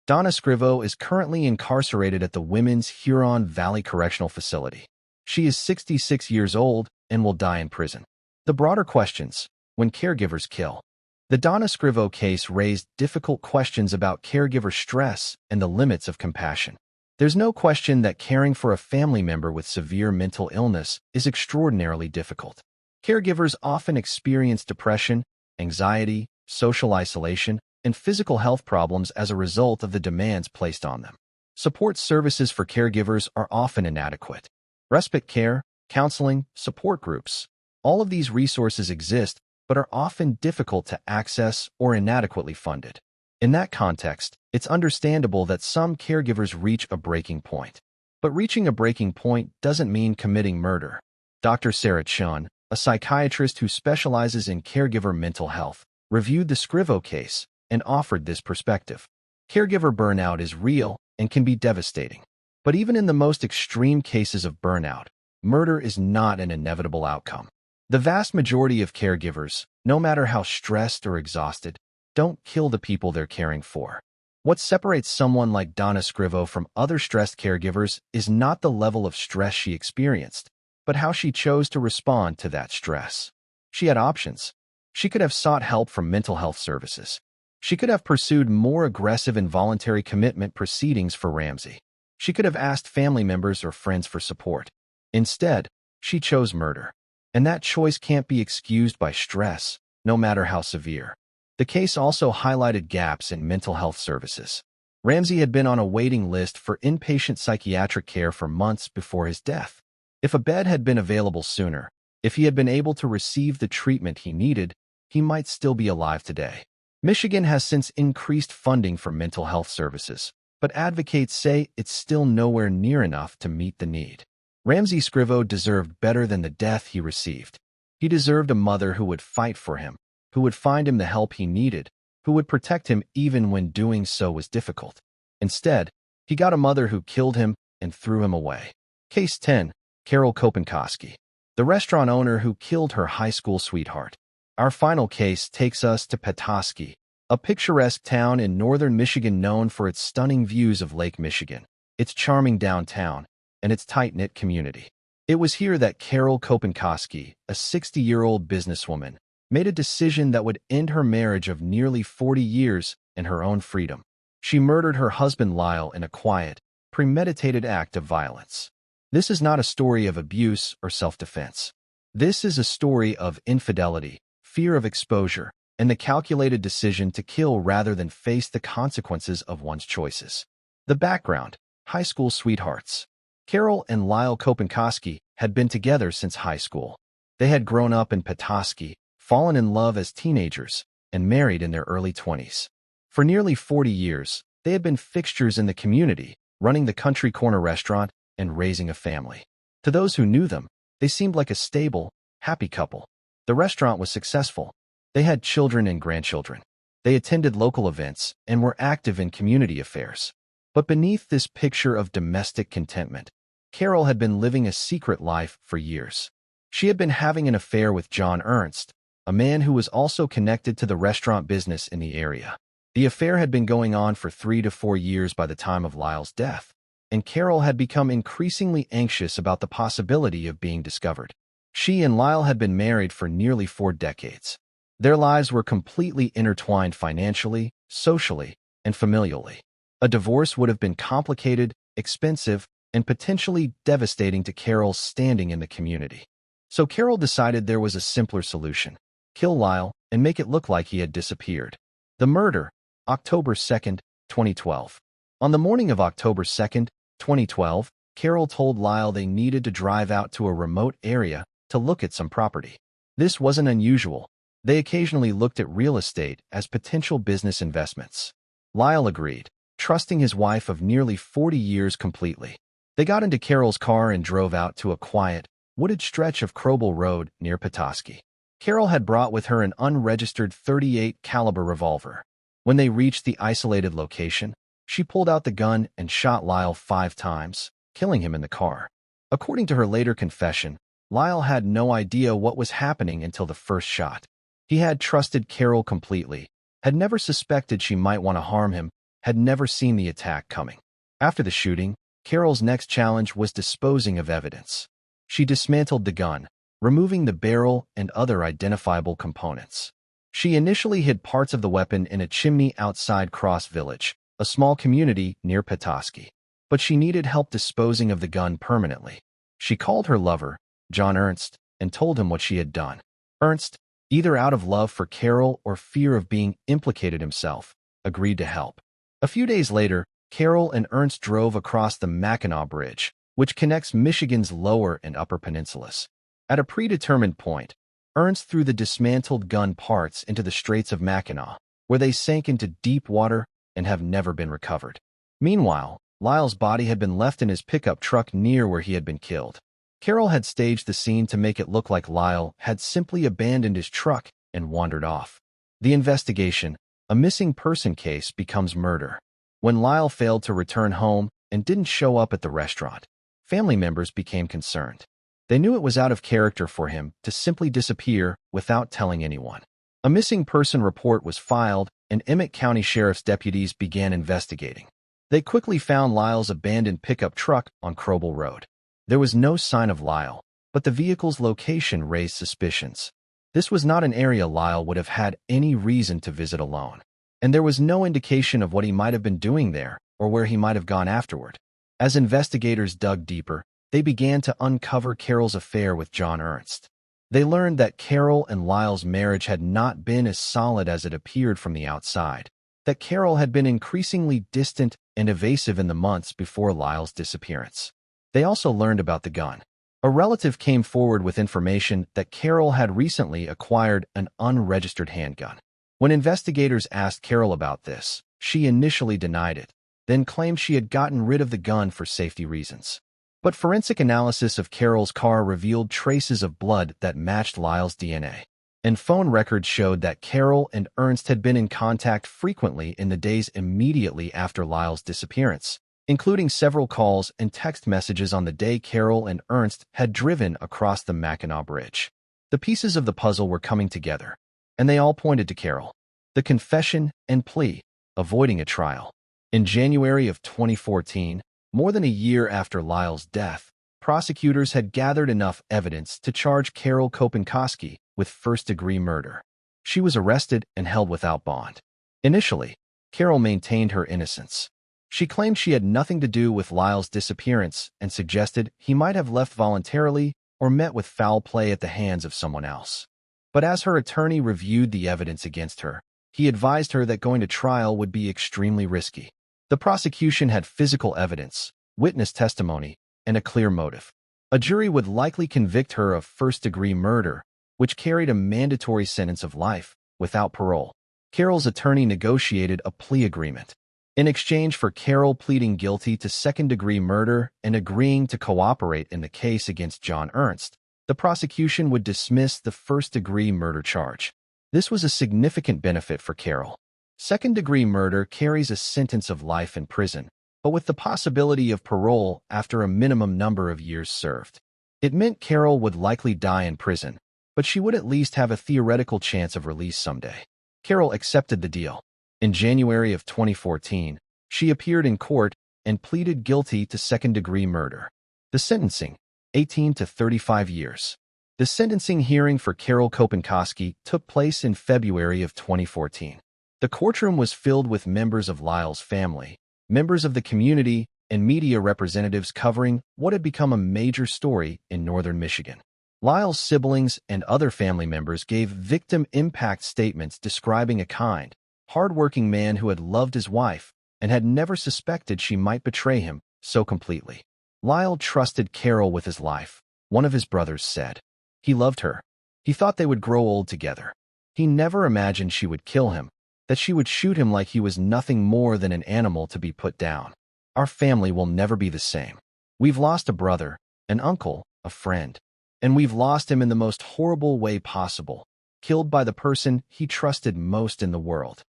Donna Scrivo is currently incarcerated at the Women's Huron Valley Correctional Facility. She is 66 years old and will die in prison. The broader questions: when caregivers kill. The Donna Scrivo case raised difficult questions about caregiver stress and the limits of compassion. There's no question that caring for a family member with severe mental illness is extraordinarily difficult. Caregivers often experience depression, anxiety, social isolation, and physical health problems as a result of the demands placed on them. Support services for caregivers are often inadequate. Respite care, counseling, support groups. All of these resources exist, but are often difficult to access or inadequately funded. In that context, it's understandable that some caregivers reach a breaking point. But reaching a breaking point doesn't mean committing murder. Dr. Sarah Chun, a psychiatrist who specializes in caregiver mental health, reviewed the Scrivo case and offered this perspective. Caregiver burnout is real and can be devastating. But even in the most extreme cases of burnout, murder is not an inevitable outcome. The vast majority of caregivers, no matter how stressed or exhausted, don't kill the people they're caring for. What separates someone like Donna Scrivo from other stressed caregivers is not the level of stress she experienced, but how she chose to respond to that stress. She had options. She could have sought help from mental health services. She could have pursued more aggressive involuntary commitment proceedings for Ramsey. She could have asked family members or friends for support. Instead, she chose murder. And that choice can't be excused by stress, no matter how severe. The case also highlighted gaps in mental health services. Ramsey had been on a waiting list for inpatient psychiatric care for months before his death. If a bed had been available sooner, if he had been able to receive the treatment he needed, he might still be alive today. Michigan has since increased funding for mental health services, but advocates say it's still nowhere near enough to meet the need. Ramsey Scrivo deserved better than the death he received. He deserved a mother who would fight for him, who would find him the help he needed, who would protect him even when doing so was difficult. Instead, he got a mother who killed him and threw him away. Case 10. Carol Kopenkoski, the restaurant owner who killed her high school sweetheart. Our final case takes us to Petoskey, a picturesque town in northern Michigan known for its stunning views of Lake Michigan, its charming downtown, and its tight-knit community. It was here that Carol Kopenkoski, a 60-year-old businesswoman, made a decision that would end her marriage of nearly 40 years and her own freedom. She murdered her husband Lyle in a quiet, premeditated act of violence. This is not a story of abuse or self-defense. This is a story of infidelity, fear of exposure, and the calculated decision to kill rather than face the consequences of one's choices. The background: high school sweethearts. Carol and Lyle Kopenkoski had been together since high school. They had grown up in Petoskey, fallen in love as teenagers, and married in their early 20s. For nearly 40 years, they had been fixtures in the community, running the Country Corner restaurant and raising a family. To those who knew them, they seemed like a stable, happy couple. The restaurant was successful. They had children and grandchildren. They attended local events and were active in community affairs. But beneath this picture of domestic contentment, Carol had been living a secret life for years. She had been having an affair with John Ernst, a man who was also connected to the restaurant business in the area. The affair had been going on for 3 to 4 years by the time of Lyle's death, and Carol had become increasingly anxious about the possibility of being discovered. She and Lyle had been married for nearly 4 decades. Their lives were completely intertwined financially, socially, and familially. A divorce would have been complicated, expensive, and potentially devastating to Carol's standing in the community. So Carol decided there was a simpler solution: kill Lyle and make it look like he had disappeared. The murder, October 2nd, 2012. On the morning of October 2nd, 2012, Carol told Lyle they needed to drive out to a remote area to look at some property. This wasn't unusual. They occasionally looked at real estate as potential business investments. Lyle agreed, trusting his wife of nearly 40 years completely. They got into Carol's car and drove out to a quiet, wooded stretch of Crobel Road near Petoskey. Carol had brought with her an unregistered .38 caliber revolver. When they reached the isolated location, she pulled out the gun and shot Lyle 5 times, killing him in the car. According to her later confession, Lyle had no idea what was happening until the first shot. He had trusted Carol completely, had never suspected she might want to harm him, had never seen the attack coming. After the shooting, Carol's next challenge was disposing of evidence. She dismantled the gun, removing the barrel and other identifiable components. She initially hid parts of the weapon in a chimney outside Cross Village, a small community near Petoskey. But she needed help disposing of the gun permanently. She called her lover, John Ernst, and told him what she had done. Ernst, either out of love for Carol or fear of being implicated himself, agreed to help. A few days later, Carol and Ernst drove across the Mackinac Bridge, which connects Michigan's lower and upper peninsulas. At a predetermined point, Ernst threw the dismantled gun parts into the Straits of Mackinac, where they sank into deep water and have never been recovered. Meanwhile, Lyle's body had been left in his pickup truck near where he had been killed. Carol had staged the scene to make it look like Lyle had simply abandoned his truck and wandered off. The investigation, a missing person case, becomes murder. When Lyle failed to return home and didn't show up at the restaurant, family members became concerned. They knew it was out of character for him to simply disappear without telling anyone. A missing person report was filed, and Emmett County Sheriff's deputies began investigating. They quickly found Lyle's abandoned pickup truck on Crobel Road. There was no sign of Lyle, but the vehicle's location raised suspicions. This was not an area Lyle would have had any reason to visit alone, and there was no indication of what he might have been doing there or where he might have gone afterward. As investigators dug deeper, they began to uncover Carol's affair with John Ernst. They learned that Carol and Lyle's marriage had not been as solid as it appeared from the outside, that Carol had been increasingly distant and evasive in the months before Lyle's disappearance. They also learned about the gun. A relative came forward with information that Carol had recently acquired an unregistered handgun. When investigators asked Carol about this, she initially denied it, then claimed she had gotten rid of the gun for safety reasons. But forensic analysis of Carol's car revealed traces of blood that matched Lyle's DNA. And phone records showed that Carol and Ernst had been in contact frequently in the days immediately after Lyle's disappearance, including several calls and text messages on the day Carol and Ernst had driven across the Mackinac Bridge. The pieces of the puzzle were coming together, and they all pointed to Carol. The confession and plea, avoiding a trial. In January of 2014, more than a year after Lyle's death, prosecutors had gathered enough evidence to charge Carol Kopenkoski with first-degree murder. She was arrested and held without bond. Initially, Carol maintained her innocence. She claimed she had nothing to do with Lyle's disappearance and suggested he might have left voluntarily or met with foul play at the hands of someone else. But as her attorney reviewed the evidence against her, he advised her that going to trial would be extremely risky. The prosecution had physical evidence, witness testimony, and a clear motive. A jury would likely convict her of first-degree murder, which carried a mandatory sentence of life, without parole. Carol's attorney negotiated a plea agreement. In exchange for Carol pleading guilty to second-degree murder and agreeing to cooperate in the case against John Ernst, the prosecution would dismiss the first-degree murder charge. This was a significant benefit for Carol. Second-degree murder carries a sentence of life in prison, but with the possibility of parole after a minimum number of years served. It meant Carol would likely die in prison, but she would at least have a theoretical chance of release someday. Carol accepted the deal. In January of 2014, she appeared in court and pleaded guilty to second-degree murder. The sentencing, 18 to 35 years. The sentencing hearing for Carol Kopenkoski took place in February of 2014. The courtroom was filled with members of Lyle's family, members of the community, and media representatives covering what had become a major story in northern Michigan. Lyle's siblings and other family members gave victim impact statements describing a kind, hard-working man who had loved his wife and had never suspected she might betray him so completely. Lyle trusted Carol with his life, one of his brothers said. He loved her. He thought they would grow old together. He never imagined she would kill him, that she would shoot him like he was nothing more than an animal to be put down. Our family will never be the same. We've lost a brother, an uncle, a friend, and we've lost him in the most horrible way possible, killed by the person he trusted most in the world.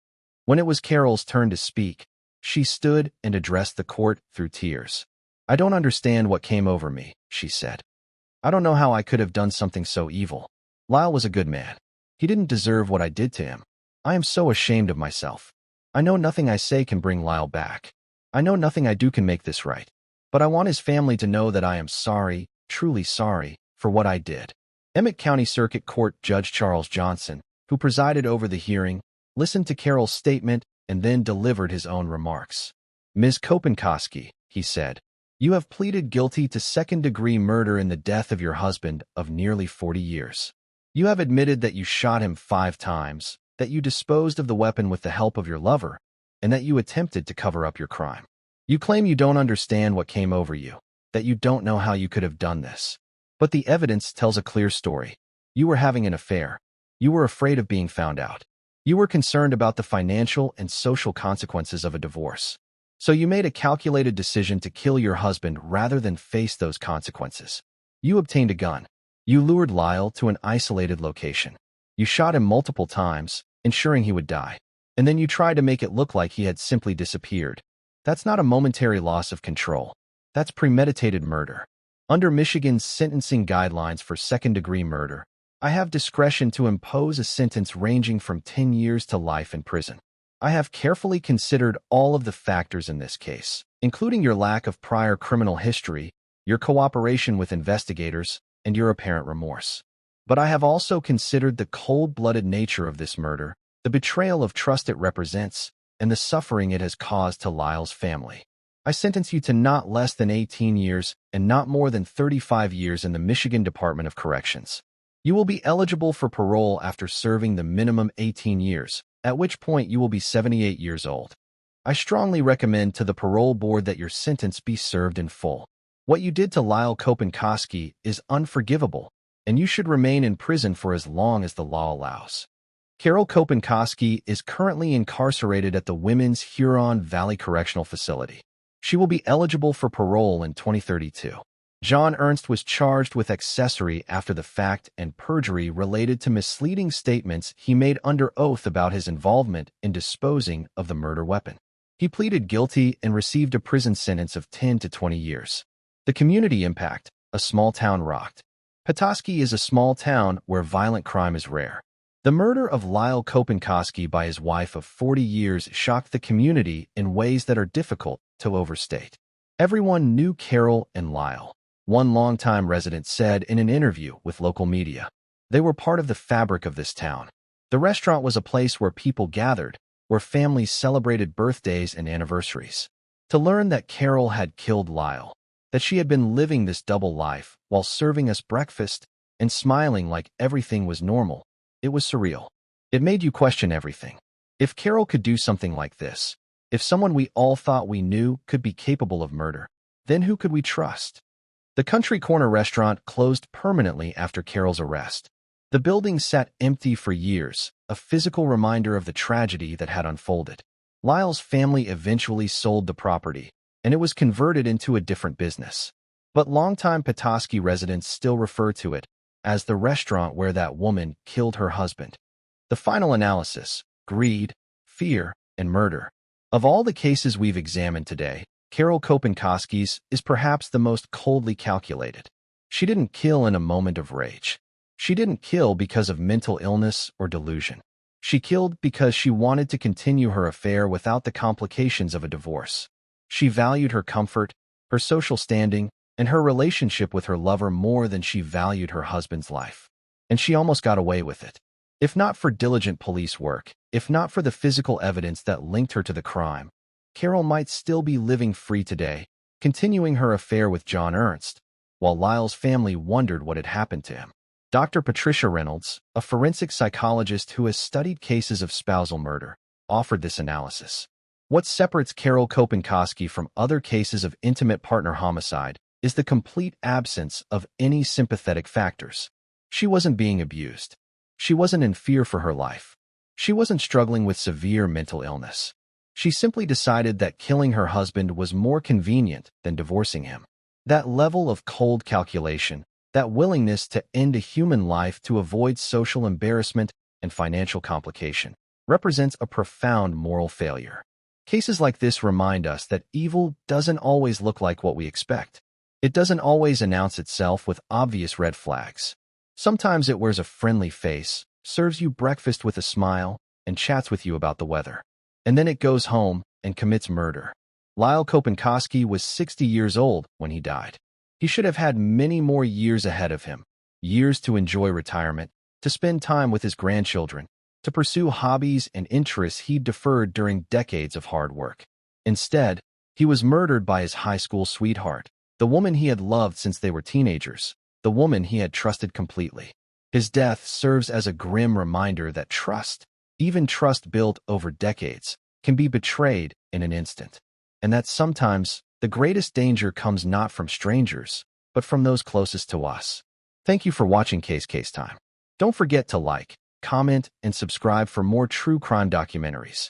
When it was Carol's turn to speak, she stood and addressed the court through tears. I don't understand what came over me, she said. I don't know how I could have done something so evil. Lyle was a good man. He didn't deserve what I did to him. I am so ashamed of myself. I know nothing I say can bring Lyle back. I know nothing I do can make this right. But I want his family to know that I am sorry, truly sorry, for what I did. Emmett County Circuit Court Judge Charles Johnson, who presided over the hearing, listened to Carol's statement and then delivered his own remarks. Ms. Kopenkoski, he said, you have pleaded guilty to second-degree murder in the death of your husband of nearly 40 years. You have admitted that you shot him 5 times, that you disposed of the weapon with the help of your lover, and that you attempted to cover up your crime. You claim you don't understand what came over you, that you don't know how you could have done this. But the evidence tells a clear story. You were having an affair. You were afraid of being found out. You were concerned about the financial and social consequences of a divorce. So you made a calculated decision to kill your husband rather than face those consequences. You obtained a gun. You lured Lyle to an isolated location. You shot him multiple times, ensuring he would die. And then you tried to make it look like he had simply disappeared. That's not a momentary loss of control. That's premeditated murder. Under Michigan's sentencing guidelines for second-degree murder, I have discretion to impose a sentence ranging from 10 years to life in prison. I have carefully considered all of the factors in this case, including your lack of prior criminal history, your cooperation with investigators, and your apparent remorse. But I have also considered the cold-blooded nature of this murder, the betrayal of trust it represents, and the suffering it has caused to Lyle's family. I sentence you to not less than 18 years and not more than 35 years in the Michigan Department of Corrections. You will be eligible for parole after serving the minimum 18 years, at which point you will be 78 years old. I strongly recommend to the parole board that your sentence be served in full. What you did to Lyle Kopenkoski is unforgivable, and you should remain in prison for as long as the law allows. Carol Kopenkoski is currently incarcerated at the Women's Huron Valley Correctional Facility. She will be eligible for parole in 2032. John Ernst was charged with accessory after the fact and perjury related to misleading statements he made under oath about his involvement in disposing of the murder weapon. He pleaded guilty and received a prison sentence of 10 to 20 years. The community impact: a small town rocked. Petoskey is a small town where violent crime is rare. The murder of Lyle Kopenkoski by his wife of 40 years shocked the community in ways that are difficult to overstate. Everyone knew Carol and Lyle. One longtime resident said in an interview with local media, they were part of the fabric of this town. The restaurant was a place where people gathered, where families celebrated birthdays and anniversaries. To learn that Carol had killed Lyle, that she had been living this double life while serving us breakfast and smiling like everything was normal, it was surreal. It made you question everything. If Carol could do something like this, if someone we all thought we knew could be capable of murder, then who could we trust? The Country Corner restaurant closed permanently after Carol's arrest. The building sat empty for years, a physical reminder of the tragedy that had unfolded. Lyle's family eventually sold the property, and it was converted into a different business. But longtime Petoskey residents still refer to it as the restaurant where that woman killed her husband. The final analysis: greed, fear, and murder. Of all the cases we've examined today, Carol Kopenkoski's is perhaps the most coldly calculated. She didn't kill in a moment of rage. She didn't kill because of mental illness or delusion. She killed because she wanted to continue her affair without the complications of a divorce. She valued her comfort, her social standing, and her relationship with her lover more than she valued her husband's life. And she almost got away with it. If not for diligent police work, if not for the physical evidence that linked her to the crime, Carol might still be living free today, continuing her affair with John Ernst, while Lyle's family wondered what had happened to him. Dr. Patricia Reynolds, a forensic psychologist who has studied cases of spousal murder, offered this analysis. What separates Carol Kopenkoski from other cases of intimate partner homicide is the complete absence of any sympathetic factors. She wasn't being abused. She wasn't in fear for her life. She wasn't struggling with severe mental illness. She simply decided that killing her husband was more convenient than divorcing him. That level of cold calculation, that willingness to end a human life to avoid social embarrassment and financial complication, represents a profound moral failure. Cases like this remind us that evil doesn't always look like what we expect. It doesn't always announce itself with obvious red flags. Sometimes it wears a friendly face, serves you breakfast with a smile, and chats with you about the weather. And then it goes home and commits murder. Lyle Kopenkoski was 60 years old when he died. He should have had many more years ahead of him, years to enjoy retirement, to spend time with his grandchildren, to pursue hobbies and interests he'd deferred during decades of hard work. Instead, he was murdered by his high school sweetheart, the woman he had loved since they were teenagers, the woman he had trusted completely. His death serves as a grim reminder that trust, even trust built over decades, can be betrayed in an instant, and that sometimes the greatest danger comes not from strangers, but from those closest to us. Thank you for watching Case Time. Don't forget to like, comment, and subscribe for more true crime documentaries.